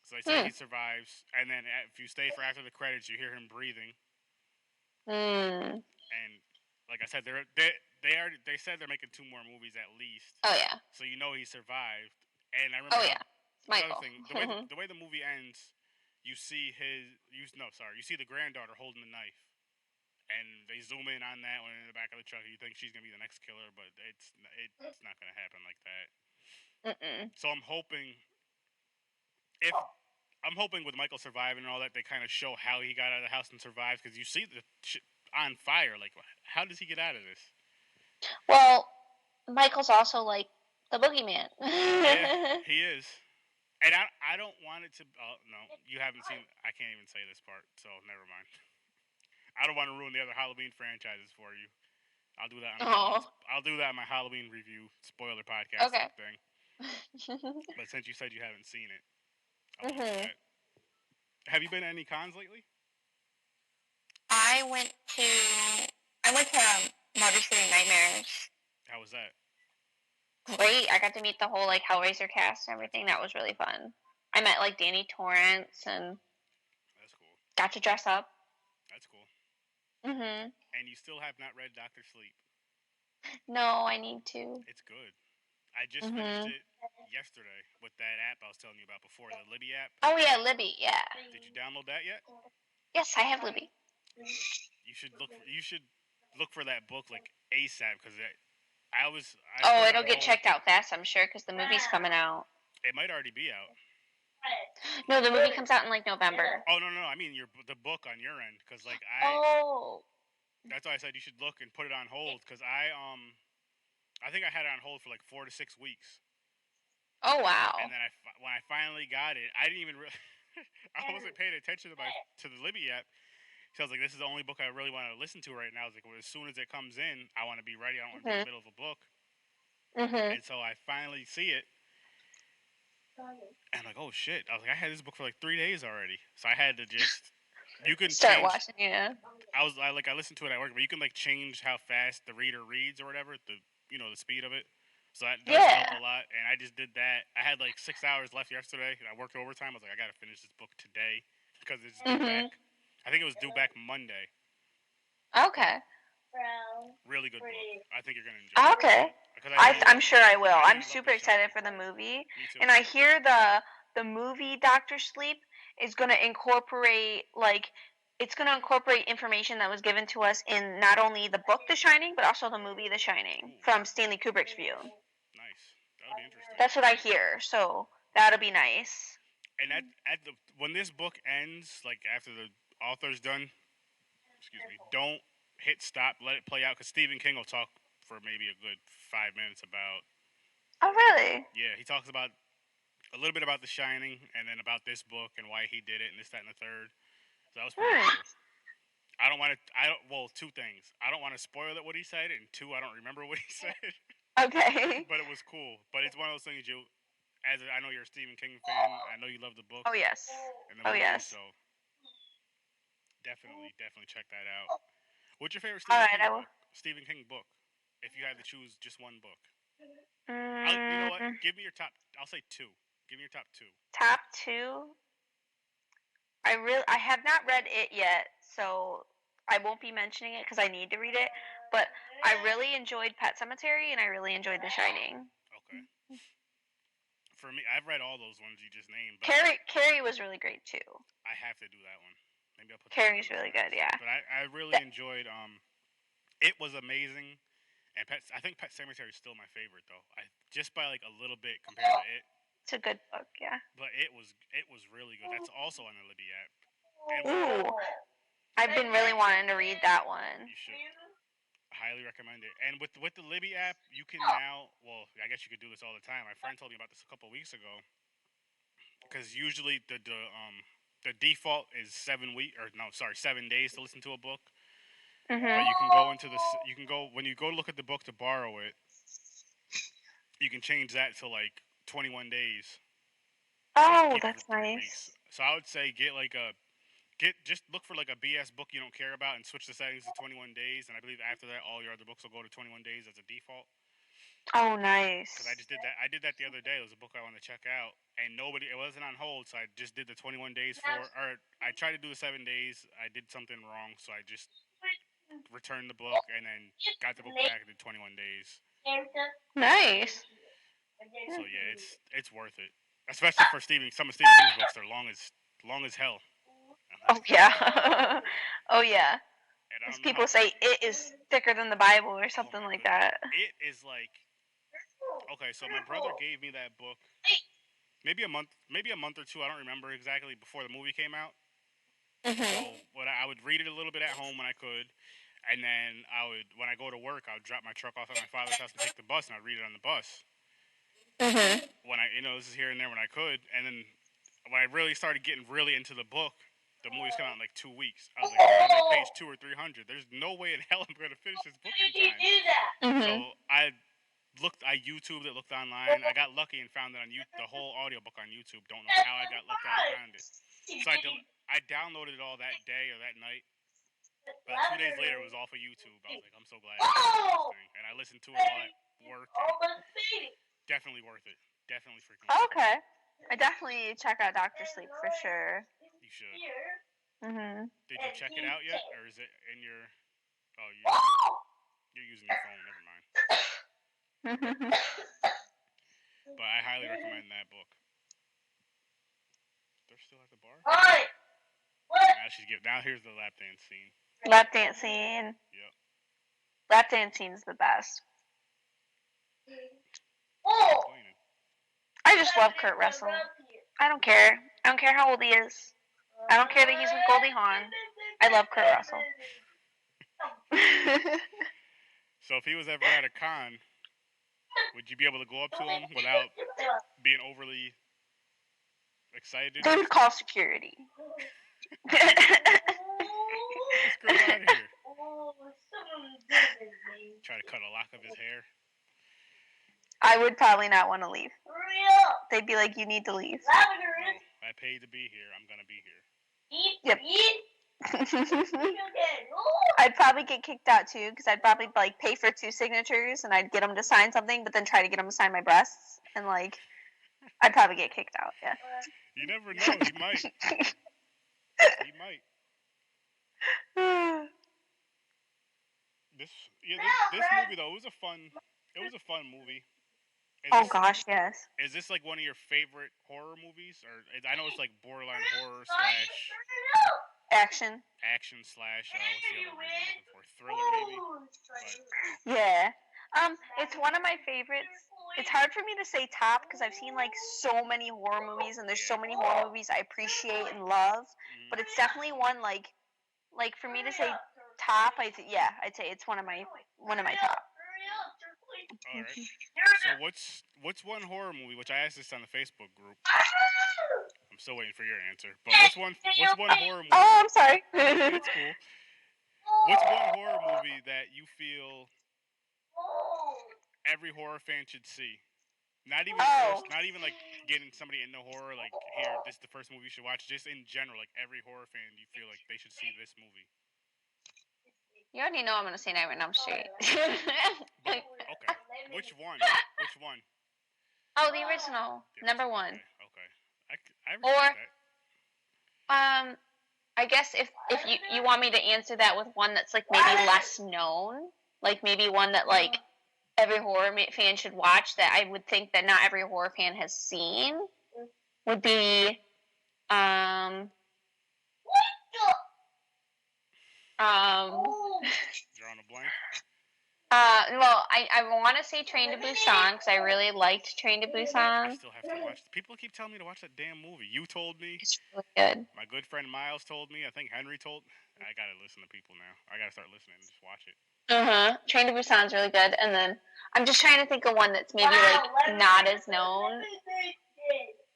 So they say he survives, and then if you stay for after the credits, you hear him breathing. And like I said, they said they're making 2 more movies at least. Oh yeah. So you know he survived, And I Oh remember yeah, it's another Michael. thing, the way the movie ends, you see you see the granddaughter holding the knife, and they zoom in on that one in the back of the truck. You think she's gonna be the next killer, but it's not gonna happen like that. Mm-mm. So if I'm hoping with Michael surviving and all that, they kind of show how he got out of the house and survived, because you see the shit on fire. Like, how does he get out of this? Well, Michael's also like the boogeyman. Yeah, he is. And I don't want it to. Oh no, you haven't seen. I can't even say this part, so never mind. I don't want to ruin the other Halloween franchises for you. I'll do that on a Halloween. Oh, I'll do that on my Halloween review spoiler podcasting okay. thing. But since you said you haven't seen it, I won't do Mhm. that. Have you been to any cons lately? I went to Motor City Nightmares. How was that? Great. I got to meet the whole like Hellraiser cast and everything. That was really fun. I met like Danny Torrance and That's cool. got to dress up. That's cool. Mhm. And you still have not read Doctor Sleep. No, I need to. It's good. I just finished Mhm. it yesterday with that app I was telling you about before, the Libby app. Oh yeah, Libby. Yeah. Did you download that yet? Yes, I have Libby. Good. You should look for that book like ASAP, because I put Oh, it it'll on get hold. checked out fast, I'm sure, because the movie's coming out. It might already be out. No, the movie comes out in like November. Oh no, I mean the book on your end, because like Oh. that's why I said you should look and put it on hold, because I think I had it on hold for like 4 to 6 weeks, Oh wow. and then when I finally got it, I didn't even I wasn't paying attention to the Libby app. So I was like, this is the only book I really want to listen to right now. I was like, well, as soon as it comes in, I want to be ready. I don't want to be in the middle of a book. Mhm. And so I finally see it, and I'm like, oh shit! I was like, I had this book for like 3 days already, so I had to just. You can Start change. watching. Yeah. I listened to it at work, but you can like change how fast the reader reads or whatever, the speed of it. So that does help Yeah. a lot. And I just did that. I had like 6 hours left yesterday, and I worked overtime. I was like, I gotta finish this book today because it's due Mhm. back. I think it was due back Monday. Okay. Really good book. I think you're gonna enjoy it. Okay. Because I know you I'm love. sure I will. I know I'm you love super The excited Shining. for the movie, Me too. and I hear the movie Doctor Sleep is going to incorporate like it's going to incorporate information that was given to us in not only the book The Shining, but also the movie The Shining Ooh, from Stanley Kubrick's view. nice. That'll be interesting. That's what I hear. So that'll be nice. And when this book ends, like after the author's done, excuse me, don't hit stop. Let it play out, because Stephen King will talk for maybe a good 5 minutes about. Oh really? Yeah, he talks about a little bit about The Shining, and then about this book and why he did it, and this, that, and the third. So that was pretty Hmm. cool. I don't want to. I don't. Well, two things. I don't want to spoil it what he said, and two, I don't remember what he said. Okay. But it was cool. But it's one of those things I know you're a Stephen King fan. I know you love the book Oh yes. and the Oh movie, yes. so definitely check that out. What's your favorite All Stephen right. King I will. book? Stephen King book. If you had to choose just one book, you know what? Mm, Give me your top. I'll say two. Give me your top two. top two. I have not read it yet, so I won't be mentioning it because I need to read it. But I really enjoyed Pet Cemetery and I really enjoyed The Shining. Okay. For me, I've read all those ones you just named, but Carrie was really great too. I have to do that one. Maybe I'll put that on my Carrie's list really good, next. yeah. But I really enjoyed. It was amazing, and I think Pet Cemetery is still my favorite though. I just by like a little bit compared to it, It's a good book, yeah. but it was really good. That's also on the Libby app, and Ooh, I've been really wanting to read that one. you should highly recommend it. And with the Libby app, you can now. Well, I guess you could do this all the time. My friend told me about this a couple weeks ago, because usually the default is 7 week or no, sorry, 7 days to listen to a book. But Mhm. you can go you can go when you go to look at the book to borrow it. You can change that to like 21 days. So you can Oh, keep it for that's 3 weeks. nice. So I would say just look for like a BS book you don't care about and switch the settings to 21 days. And I believe after that, all your other books will go to 21 days as a default. Oh, Because I nice. just did that. I did that the other day. It was a book I wanted to check out, and it wasn't on hold. So I just did the 21 days or I tried to do the 7 days. I did something wrong, so I just returned the book and then got the book back and did 21 days. Nice. So yeah, it's worth it, especially for some of Stephen King's books. They're long as hell. Oh yeah. Oh yeah. And I As don't know how. people say, it is thicker than the Bible or Oh something my like goodness, that. it is like okay. So my brother gave me that book maybe a month or two. I don't remember exactly before the movie came out. Mhm. So when I would read it a little bit at home when I could, and then when I go to work, I would drop my truck off at my father's house and take the bus, and I'd read it on the bus. Mhm. When this is here and there when I could, and then when I really started getting really into the book, the movies come out in like 2 weeks. I was like, I'm on like page 200 or 300. There's no way in hell I'm gonna finish this book in time. Mhm. So I YouTubed it, looked online. I got lucky and found it on the whole audiobook on YouTube. Don't know how I got lucked out and found it. So I downloaded it all that day or that night. About 2 days later, it was off of YouTube. I was like, I'm so glad I downloaded this thing, and I listened to it all at work, and definitely worth it. Definitely freaking worth it. Okay. I definitely check out Doctor Sleep for sure. You should. Mhm. Did you check it out yet, or is it in your? Oh, you're using your phone. Never mind. Mhm. But I highly recommend that book. They're still at the bar. Now here's the lap dance scene. Lap dance scene. Yep. Lap dance scene is the best. Complaining. I just love Kurt Russell. I don't care. I don't care how old he is. I don't care that he's with Goldie Hawn. I love Kurt Russell. So if he was ever at a con, would you be able to go up to him without being overly excited? They would call security. Get this girl out of here. Try to cut a lock of his hair. I would probably not want to leave. They'd be like, you need to leave. No, I paid to be here. I'm gonna be here. Yep. I'd probably get kicked out too because I'd probably like pay for 2 signatures and I'd get them to sign something, but then try to get them to sign my breasts and like I'd probably get kicked out. Yeah. You never know. He might. He might. This movie though, it was a fun movie. Oh gosh, yes. Is this like one of your favorite horror movies, or I know it's like borderline horror slash Action. action slash what's the other word I'm looking for? Thriller maybe. But Yeah. It's one of my favorites. It's hard for me to say top because I've seen like so many horror movies and there's so many horror movies I appreciate and love. But it's definitely one like for me to say top, I'd say it's one of my top. all right. So what's one horror movie? Which I asked this on the Facebook group. I'm still waiting for your answer. But what's one horror movie? Oh, I'm sorry. It's cool. What's one horror movie that you feel every horror fan should see? Not even like getting somebody into horror. Like here, this is the first movie you should watch. Just in general, like every horror fan, you feel like they should see this movie. You already know I'm gonna say Nightmare on Elm Street. Okay. Which one? Oh, the original. Number one. Okay. I respect that. I guess if you want me to answer that with one that's like maybe less known, like maybe one that like every horror fan should watch that I would think that not every horror fan has seen would be Drawing a blank. well, I want to say Train to Busan because I really liked Train to Busan. I still have to watch. People keep telling me to watch that damn movie. You told me. It's really good. My good friend Miles told me. I think Henry told. I gotta listen to people now. I gotta start listening and just watch it. Train to Busan is really good, and then I'm just trying to think of one that's maybe like not as known.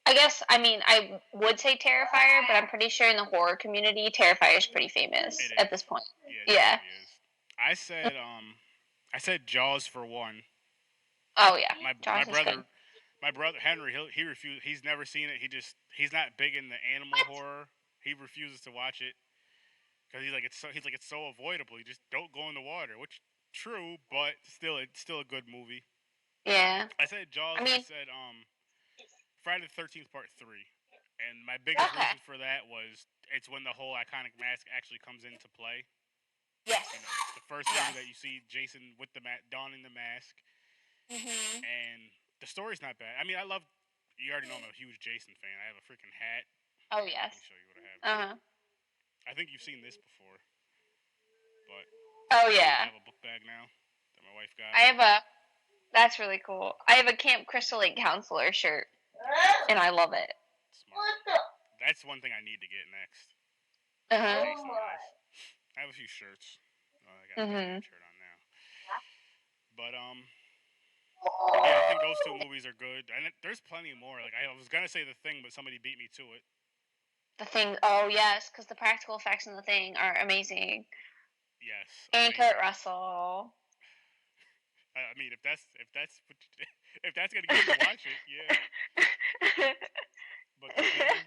I guess I would say Terrifier, but I'm pretty sure in the horror community, Terrifier is pretty famous at this point. Yeah. I said Jaws for one. Oh yeah. My brother Henry, he refused. He's never seen it. He's not big into animal horror. He refuses to watch it because it's so avoidable. You just don't go in the water, which true, but it's still a good movie. Yeah. I said Jaws. And I said Friday the 13th Part 3, and my biggest reason for that was it's when the whole iconic mask actually comes into play. Yes. It's the first movie that you see Jason with the donning the mask. Mm-hmm. And The story's not bad. I mean, I love. You already know I'm a huge Jason fan. I have a freaking hat. Oh Let yes. me show you what I have. I think you've seen this before, but Oh I yeah. have a book bag now that my wife got. I have a. That's really cool. I have a Camp Crystal Lake counselor shirt, and I love it. Smart. That's one thing I need to get next. Jason wise, I have a few shirts. I got a Batman shirt on now. But yeah, I think those two movies are good. And there's plenty more. Like I was gonna say The Thing, but somebody beat me to it. The Thing. Oh yes, because the practical effects in The Thing are amazing. Yes, And amazing. Kurt Russell. I mean, if that's if that's gonna get you to watch it, yeah. But The Thing,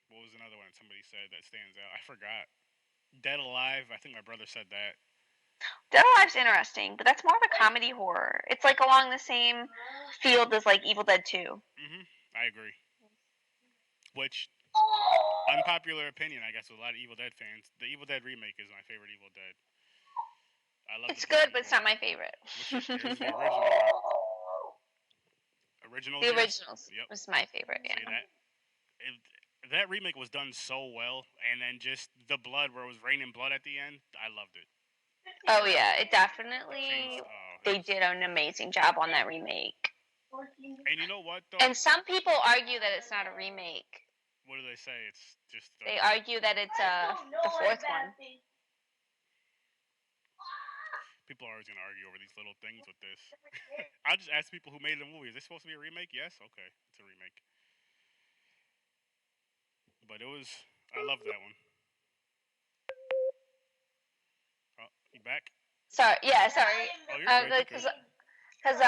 what was another one somebody said that stands out? I forgot. Dead Alive. I think my brother said that. Dead Alive's interesting, but that's more of a comedy horror. It's like along the same field as like Evil Dead 2. I agree. Which unpopular opinion, I guess, with a lot of Evil Dead fans. The Evil Dead remake is my favorite Evil Dead. I love It's the black good, and but it's gold. not my favorite. There's the original. Originals. The Yours? originals Yep. was my favorite. See Yeah. that? That remake was done so well, and then just the blood where it was raining blood at the end. I loved it. Oh yeah, it definitely. They Was, did an amazing job on that remake. and you know what though? And some people argue that it's not a remake. What do they say? It's just. They argue that it's the fourth one. People are always gonna argue over these little things with this. I'll just ask people who made the movie: is this supposed to be a remake? Yes. Okay, it's a remake. But it was. I love that one. Oh, you back? Sorry. Yeah. Sorry. Oh, you're good. Because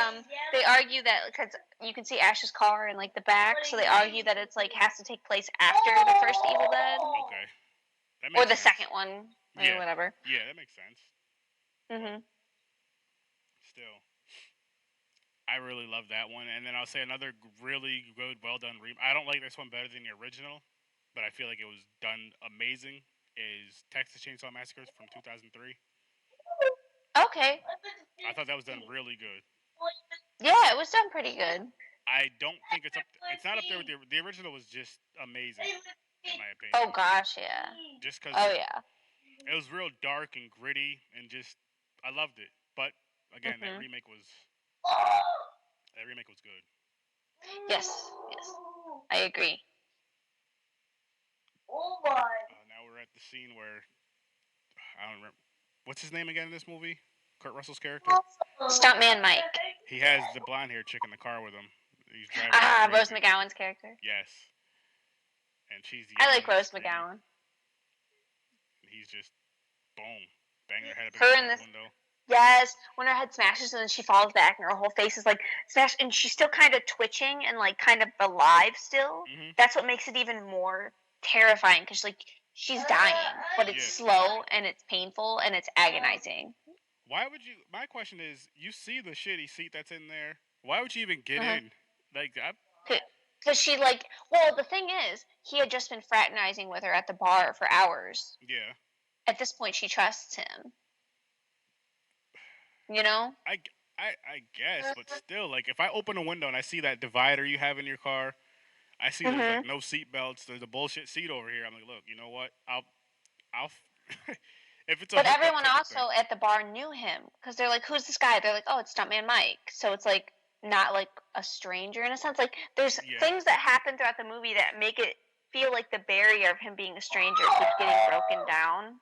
they argue that because you can see Ash's car in like the back, so they argue that it's like has to take place after the first Evil Dead. Okay. That makes or the sense. second one, or Yeah. whatever. Yeah, that makes sense. Still, I really love that one. And then I'll say another really good, well done I don't like this one better than the original, but I feel like it was done amazing. Is Texas Chainsaw Massacre from 2003? Okay. I thought that was done really good. Yeah, it was done pretty good. I don't think it's up. It's not up there with the original. Was just amazing, in my opinion. Oh gosh, yeah. Just because. Oh yeah. It was real dark and gritty, and just I loved it. But again, that remake was good. Yes, yes, I agree. Now we're at the scene where I don't remember what's his name again in this movie. Kurt Russell's character. Stuntman Mike. He has the blonde hair chick in the car with him. He's driving. Rose McGowan's character. Yes. And she's. I like Rose McGowan. He's just boom, banging her head up against the window. Yes, when her head smashes and then she falls back and her whole face is like smashed and she's still kind of twitching and like kind of alive still. That's what makes it even more terrifying because like she's dying, but it's slow and it's painful and it's agonizing. Why would you? My question is, you see the shitty seat that's in there. Why would you even get in? Like because she like, well, the thing is, he had just been fraternizing with her at the bar for hours. Yeah. At this point, she trusts him. You know? I guess, but still, like, if I open a window and I see that divider you have in your car, I see there's like no seat belts. There's a bullshit seat over here. I'm like, look, you know what? I'll. If it's a. But everyone also at the bar knew him because they're like, "Who's this guy?" They're like, "Oh, it's Stuntman Mike." So it's like not like a stranger in a sense. Like there's things that happen throughout the movie that make it feel like the barrier of him being a stranger keeps getting broken down.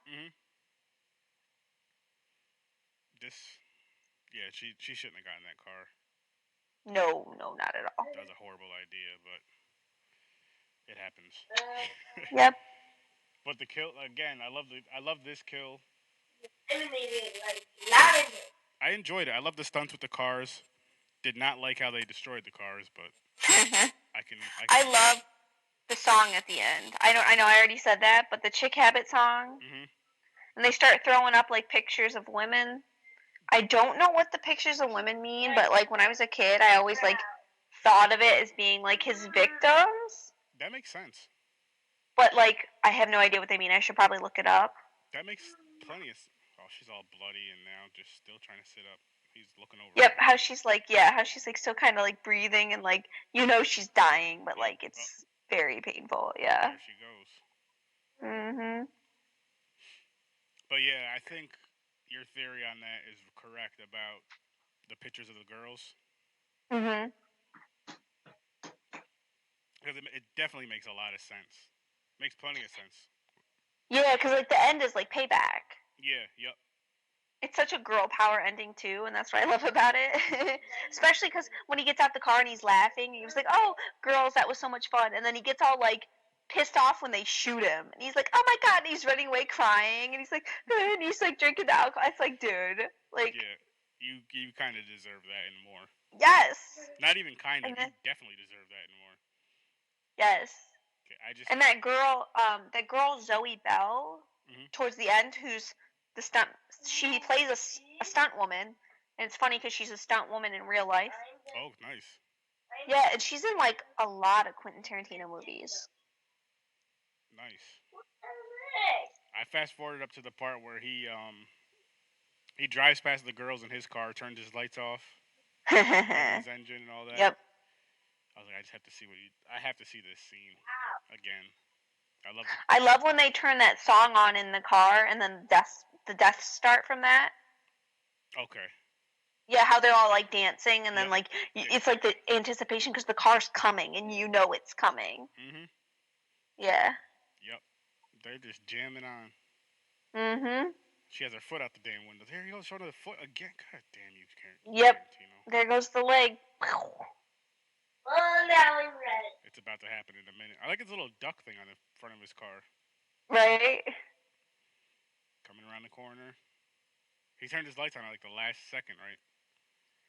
She shouldn't have gotten that car. No, not at all. That was a horrible idea, but it happens. Yep. But the kill again, I love this kill. I enjoyed it. I love the stunts with the cars. Did not like how they destroyed the cars, but I love the song at the end. I know I already said that, but the Chick Habit song. And they start throwing up like pictures of women. I don't know what the pictures of women mean, but like when I was a kid, I always like thought of it as being like his victims. That makes sense. But like I have no idea what they mean. I should probably look it up. That makes plenty of. Oh, she's all bloody and now just still trying to sit up. He's looking over Yep, her. how she's still kind of like breathing and like she's dying, but Yep. like Oh, it's very painful. Yeah. there she goes. Mhm. But yeah, I think your theory on that is correct about the pictures of the girls Mhm. because it definitely makes a lot of sense. Makes plenty of sense. Yeah, because like the end is like payback. Yeah. Yep. It's such a girl power ending too, and that's what I love about it. Especially because when he gets out the car and he's laughing, he was like, "Oh, girls, that was so much fun," and then he gets all like pissed off when they shoot him, and he's like, "Oh my god!" And he's running away crying, and he's like, and he's like drinking the alcohol. It's like, dude, like, Yeah. You kind of deserve that and more. yes, Not even kind and of. You then definitely deserve that and more. yes, Okay, I just. and that girl Zoe Bell, Mhm. towards the end, who's the stunt, she plays a stunt woman, and it's funny because she's a stunt woman in real life. Oh, nice. Yeah, and she's in like a lot of Quentin Tarantino movies. Nice. I fast forwarded up to the part where he drives past the girls in his car, turns his lights off, revving his engine and all that. Yep. I was like, I just have to see I have to see this scene again. I love the. I love when they turn that song on in the car and then the deaths start from that. Okay. Yeah, how they're all like dancing and then Yep. like it's like the anticipation because the car's coming and it's coming. Mhm. Yeah. Yep. They're just jamming on. Mhm. She has her foot out the damn window. There you go, showing her the foot again. God damn you, Yep. Tarantino. There goes the leg. Oh, now we're ready. It's about to happen in a minute. I like his little duck thing on the front of his car. Right. Coming around the corner. He turned his lights on at like the last second, right?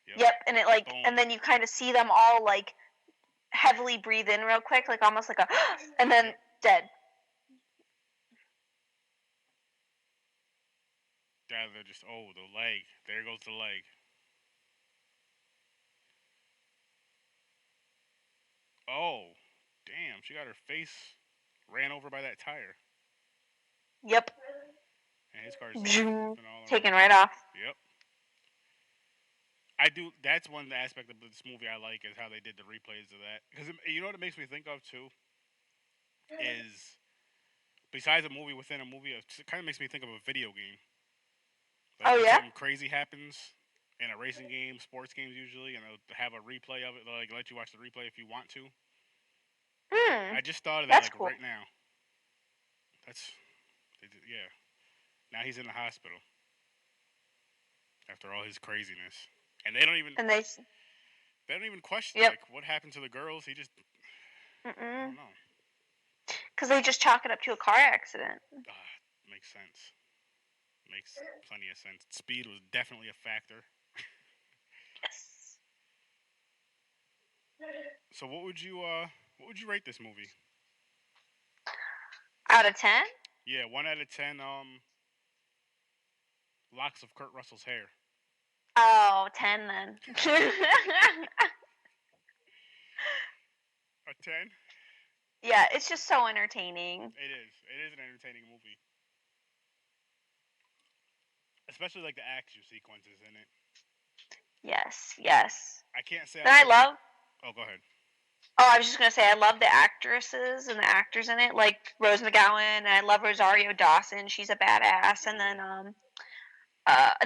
Yep. Yep. And it like Boom. and then you kind of see them all like heavily breathe in real quick, like almost like a, and then Yep. dead. Yeah, they're just, oh, the leg. There goes the leg. Oh, damn. She got her face ran over by that tire. Yep. And his car's flipping all Taken around. right off. Yep. I do. That's one aspect of this movie I like is how they did the replays of that. Because you know what it makes me think of, too? Is besides a movie within a movie, it kind of makes me think of a video game. Like Oh when yeah. something crazy happens in a racing game, sports games usually, and they'll have a replay of it. They'll like let you watch the replay if you want to. Hmm. I just thought of that That's like cool. right now. That's yeah. Now he's in the hospital after all his craziness, and And they. they don't even question Yep. like what happened to the girls. He just I Mm-mm. don't know. Because they just chalk it up to a car accident. Makes sense. Makes plenty of sense. Speed was definitely a factor. Yes. So what would you rate this movie? Out of 10? Yeah, 1 out of 10. Locks of Kurt Russell's hair. Oh, 10 then. A 10. Yeah, it's just so entertaining. It is. It is an entertaining movie, especially like the action sequences in it. Yes, yes. I can't say And I'm. I love. Oh, go ahead. Oh, I was just gonna say I love the actresses and the actors in it, like Rose McGowan. And I love Rosario Dawson. She's a badass. And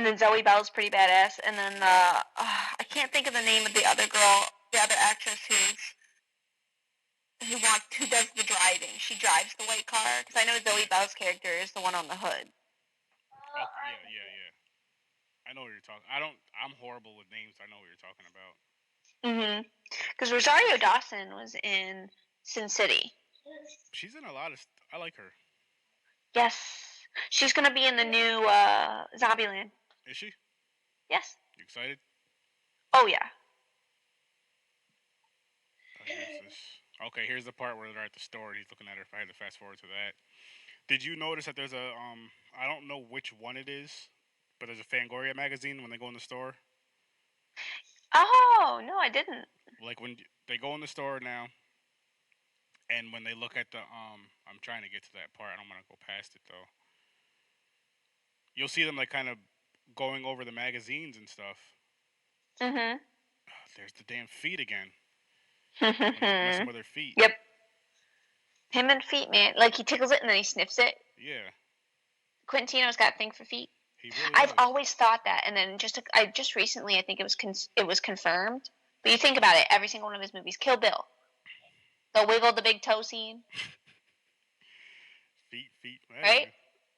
then Zoe Bell's pretty badass. And then I can't think of the name of the other girl, the other actress who does the driving. She drives the white car because I know Zoe Yeah. Bell's character is the one on the hood. Oh, yeah, yeah, yeah. I know what you're talking. I don't. I'm horrible with names. I know what you're talking about. Because Rosario Dawson was in Sin City. She's in a lot of. I like her. Yes, she's gonna be in the new Zombieland. Is she? Yes. You excited? Oh yeah. Oh, here's this. Okay, here's the part where they're at the store and he's looking at her. If I had to fast forward to that, did you notice that there's a I don't know which one it is, but there's a Fangoria magazine when they go in the store. Oh no, I didn't. Like when they go in the store now, and when they look at the I'm trying to get to that part. I don't want to go past it though. You'll see them like kind of going over the magazines and stuff. Mhm. There's the damn feet again. Messing with her feet. Yep. Him and feet, man. Like he tickles it and then he sniffs it. Yeah, Quintino's got a thing for feet. he really I've does. always thought that, and then I just recently I think it was confirmed. But you think about it, every single one of his movies, Kill Bill, the wiggle the big toe scene, Feet. right?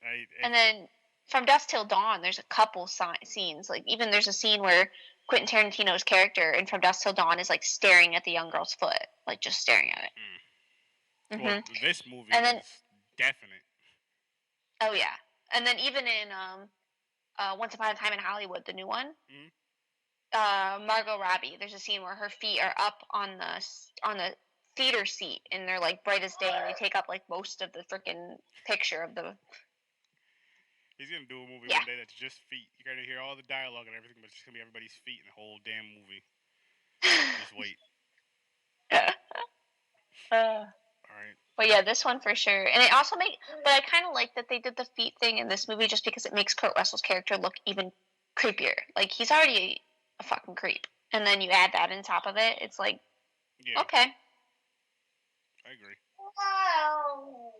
If, And then from Dusk Till Dawn, there's a couple scenes. Like even there's a scene where Quentin Tarantino's character in From Dusk Till Dawn is like staring at the young girl's foot, like just staring at it. well, this movie And then is definite. oh yeah, and then even in Once Upon a Time in Hollywood, the new one, Margot Robbie, there's a scene where her feet are up on the theater seat, and they're like bright as day, and they take up like most of the freaking picture of the. He's gonna do a movie Yeah. one day that's just feet. You're gonna hear all the dialogue and everything, but it's just gonna be everybody's feet in the whole damn movie. Just wait. All right. But yeah, this one for sure. And it also but I kind of like that they did the feet thing in this movie just because it makes Kurt Russell's character look even creepier. Like he's already a fucking creep, and then you add that on top of it, it's like, Yeah, okay. I agree. Wow. Hang on,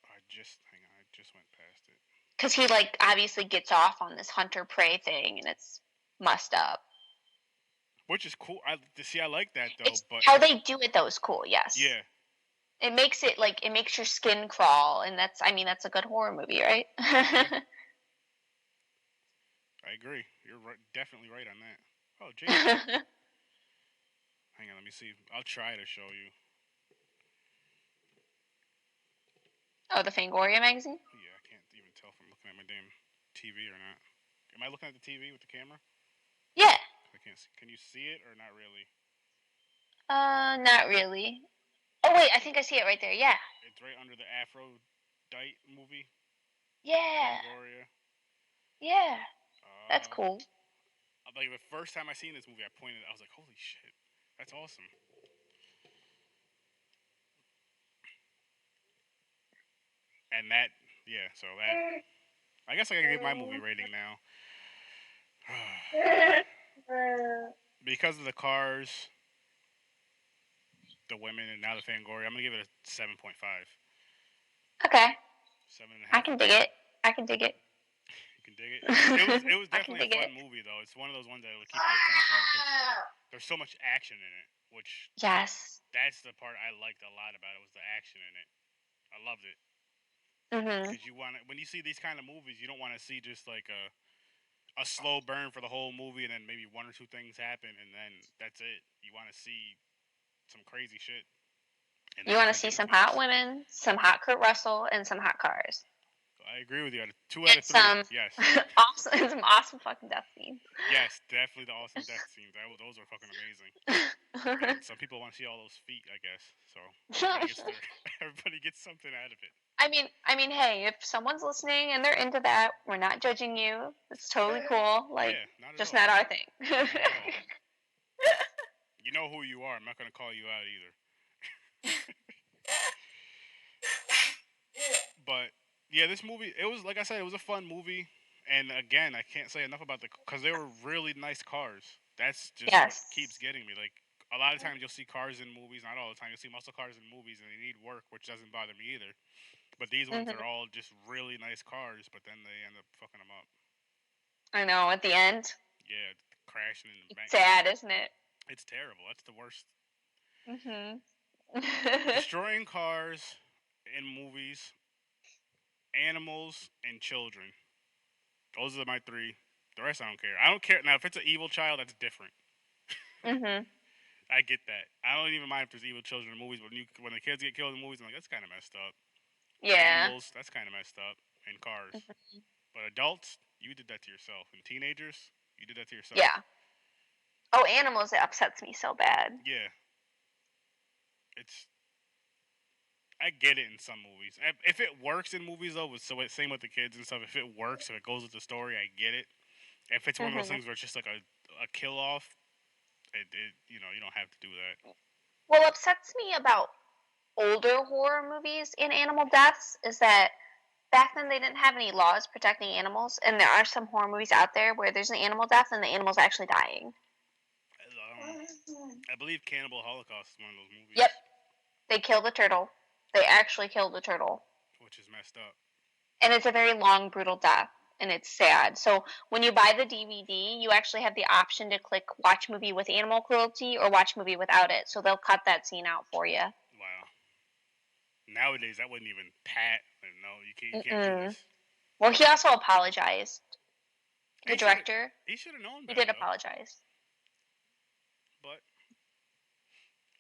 I just went past it. Because he like obviously gets off on this hunter prey thing, and it's messed up. Which is cool. I like that though. It's but how they do it though is cool. Yes. Yeah. It makes it like it makes your skin crawl, and that's a good horror movie, right? I agree. You're right, definitely right on that. Oh, Jason. Hang on, let me see. I'll try to show you. Oh, the Fangoria magazine? Yeah, I can't even tell if I'm looking at my damn TV or not. Am I looking at the TV with the camera? Yeah. I can't see. Can you see it or not really? Not really. Oh wait, I think I see it right there. Yeah. It's right under the Aphrodite movie. Yeah. Fangoria. Yeah. That's cool. Like the first time I seen this movie, I was like, "Holy shit, that's awesome!" And that, yeah. So that, I guess I gotta give my movie rating now. Because of the cars, the women, and now the Fangoria, I'm gonna give it a 7.5. Okay. 7.5. I can dig it. You can dig it. It was definitely a fun movie though. It's one of those ones that will keep your attention because there's so much action in it. Which Yes. that's the part I liked a lot about it was the action in it. I loved it. Because when you see these kind of movies, you don't want to see just like a slow burn for the whole movie and then maybe one or two things happen and then that's it. You want to see some crazy shit. And You want to see some hot women, some hot Kurt Russell, and some hot cars. I agree with you. 2 out of 3. Yes. Some awesome fucking death scenes. Yes, definitely the awesome death scenes. Those are fucking amazing. And some people want to see all those feet, I guess. So everybody gets something out of it. I mean, hey, if someone's listening and they're into that, we're not judging you. It's totally cool. Like, not just all. not our thing. You know who you are. I'm not gonna call you out either. But yeah, this movie, it was like I said, it was a fun movie. And again, I can't say enough about because they were really nice cars. That's just what keeps getting me. Like a lot of times you'll see cars in movies, not all the time. You'll see muscle cars in movies, and they need work, which doesn't bother me either. But these ones are all just really nice cars, but then they end up fucking them up. I know. At the end. Yeah, crashing and it's sad, isn't it? It's terrible. That's the worst. Mm-hmm. Destroying cars in movies, animals, and children. Those are my 3. The rest I don't care. I don't care. Now, if it's an evil child, that's different. I get that. I don't even mind if there's evil children in movies, but when the kids get killed in movies, I'm like, that's kind of messed up. Yeah. Animals, that's kind of messed up. And cars. But adults, you did that to yourself. And teenagers, you did that to yourself. Yeah. Oh, animals, it upsets me so bad. Yeah. I get it in some movies. If it works in movies, though, same with the kids and stuff. If it works, if it goes with the story, I get it. If it's one of those things where it's just like a kill off, you don't have to do that. What upsets me about older horror movies in animal deaths is that back then they didn't have any laws protecting animals, and there are some horror movies out there where there's an animal death and the animal's actually dying. I believe Cannibal Holocaust is one of those movies. Yep. They kill the turtle. They actually kill the turtle. Which is messed up. And it's a very long, brutal death. And it's sad. So when you buy the DVD, you actually have the option to click watch movie with animal cruelty or watch movie without it. So they'll cut that scene out for you. Wow. Nowadays, that wouldn't even pat. No, you can't do this. Well, he also apologized. The director. He should have known He better. did apologize. But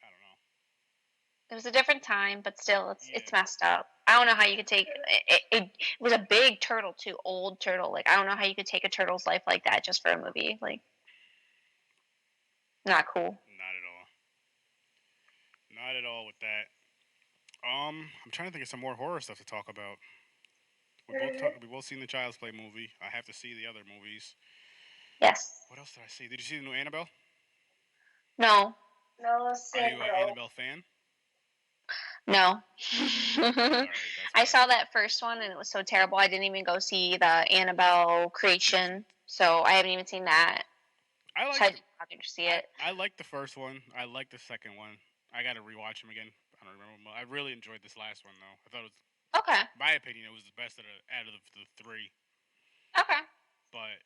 I don't know. It was a different time, but still, it's messed up. I don't know how you could take it. It was a big turtle too, old turtle. Like I don't know how you could take a turtle's life like that just for a movie. Like, not cool. Not at all. Not at all with that. I'm trying to think of some more horror stuff to talk about. We both seen the Child's Play movie. I have to see the other movies. Yes. What else did I see? Did you see the new Annabelle? No. No, Are you an Annabelle fan? No. Right, I saw that first one and it was so terrible. I didn't even go see the Annabelle creation, so I haven't even seen that. I so I didn't bother to see it. I liked the first one. I liked the second one. I got to rewatch them again. I don't remember. I really enjoyed this last one though. I thought it was, Okay. my opinion, it was the best out of the three. Okay. But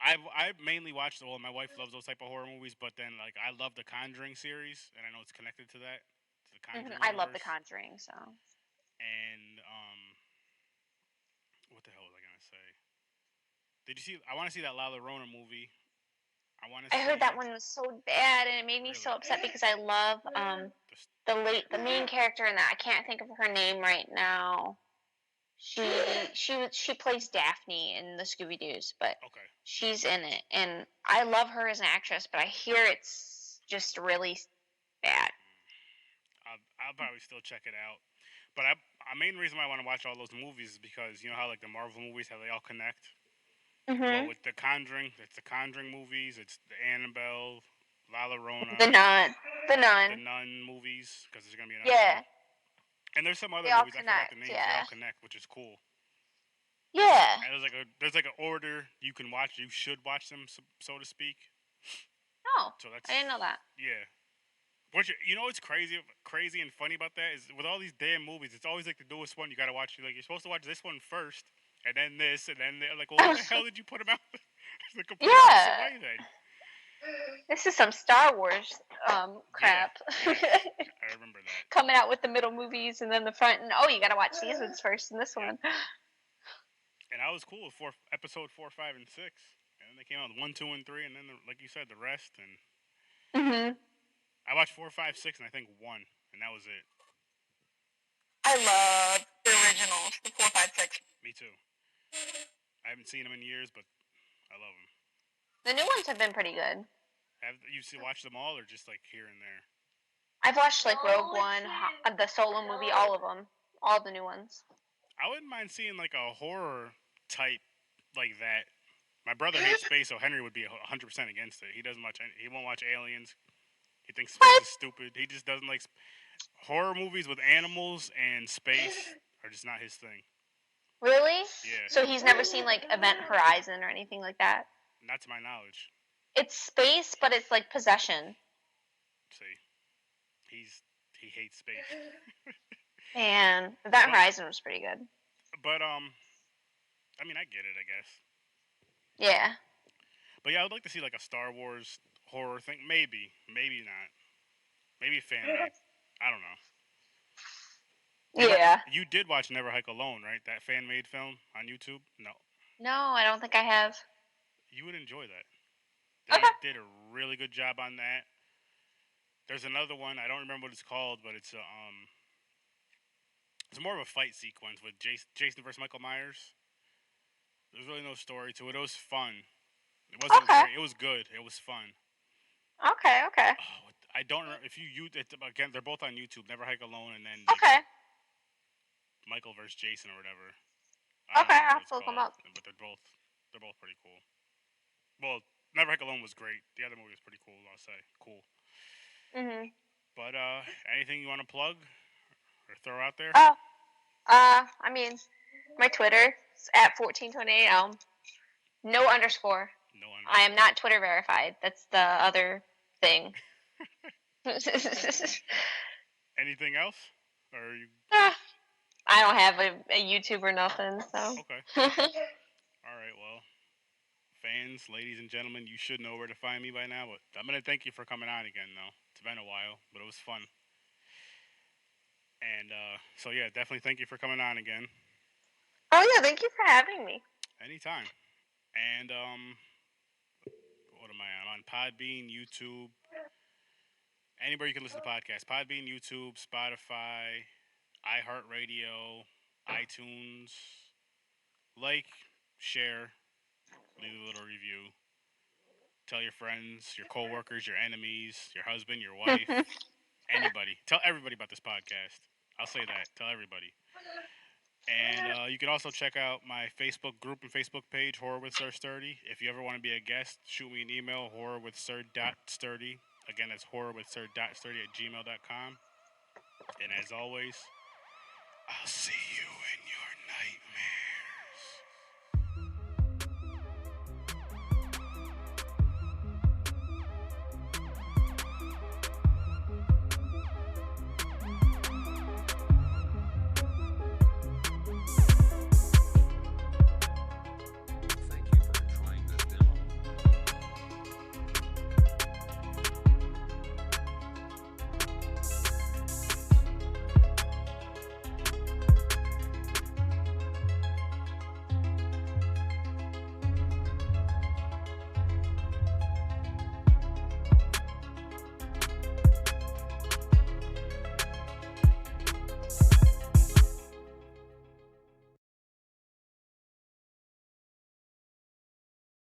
I mainly watched. Well, my wife loves those type of horror movies, but then like I love the Conjuring series, and I know it's connected to that. To the Conjuring. I love the Conjuring, so. And what the hell was I gonna say? Did you see? I want to see that La Llorona movie. I heard that one was so bad, and it made me so upset because I love the main character in that. I can't think of her name right now. She plays Daphne in the Scooby Doo's, but she's in it, and I love her as an actress. But I hear it's just really bad. I'll probably still check it out. But a main reason why I want to watch all those movies is because you know how like the Marvel movies, how they all connect. Well, with the Conjuring, it's the Conjuring movies. It's the Annabelle, La Llorona, the Nun movies, because there's gonna be another. Yeah. One. And there's some other movies I forgot the names. Yeah. They all connect, which is cool. Yeah. And there's like an order you can watch. You should watch them, so to speak. Oh. So I didn't know that. Yeah. You know what's crazy and funny about that is with all these damn movies, it's always like the newest one you gotta watch. Like you're supposed to watch this one first, and then this, and then like, well, what the hell did you put them out? It's the complete opposite way then. This is some Star Wars crap. Yeah. I remember that. Coming out with the middle movies and then the front, and you gotta watch these ones first and this one. And I was cool with episode 4, 5, and 6, and then they came out with 1, 2, and 3, and then like you said, the rest. And I watched 4, 5, 6, and I think 1, and that was it. I love the originals, the 4, 5, 6. Me too. I haven't seen them in years, but I love them. The new ones have been pretty good. Have you watched them all, or just like here and there? I've watched like Rogue One, the Solo movie, all of them, all the new ones. I wouldn't mind seeing like a horror type like that. My brother hates space, so Henry would be 100% against it. He won't watch Aliens. He thinks space is stupid. He just doesn't like horror movies with animals and space are just not his thing. Really? Yeah. So he's never seen like Event Horizon or anything like that? Not to my knowledge. It's space, but it's like possession. See, he hates space. Man, Event Horizon was pretty good. But I mean, I get it, I guess. Yeah. But yeah, I would like to see like a Star Wars horror thing. Maybe not. Maybe fan made. I don't know. Yeah. You did watch Never Hike Alone, right? That fan made film on YouTube? No. No, I don't think I have. You would enjoy that. They did a really good job on that. There's another one, I don't remember what it's called, but it's more of a fight sequence with Jason versus Michael Myers. There's really no story to it. It was fun. It wasn't great. It was good. It was fun. Okay. Oh, I don't remember if again. They're both on YouTube. Never Hike Alone, and then Michael versus Jason or whatever. I'll have to look them up. But they're both pretty cool. Well, Never Hike Alone was great. The other movie was pretty cool. I'll say cool. But anything you want to plug or throw out there? I mean, my Twitter is at 1428. No underscore. No underscore. I am not Twitter verified. That's the other thing. Anything else? Or are you I don't have a YouTube or nothing, so. okay? All right. Well, fans, ladies and gentlemen, you should know where to find me by now. But I'm gonna thank you for coming on again, though. It's been a while, but it was fun. And so yeah, definitely thank you for coming on again. Oh yeah, thank you for having me. Anytime. And what am I on? I'm on Podbean, YouTube. Anywhere you can listen to podcasts. Podbean, YouTube, Spotify, iHeartRadio, iTunes. Like, share, leave a little review. Tell your friends, your coworkers, your enemies, your husband, your wife, anybody. Tell everybody about this podcast. I'll say that. Tell everybody. And you can also check out my Facebook group and Facebook page, Horror with Sir Sturdy. If you ever want to be a guest, shoot me an email, horrorwithsir.sturdy. Again, that's horrorwithsir.sturdy@gmail.com. And as always, I'll see you in your nightmare.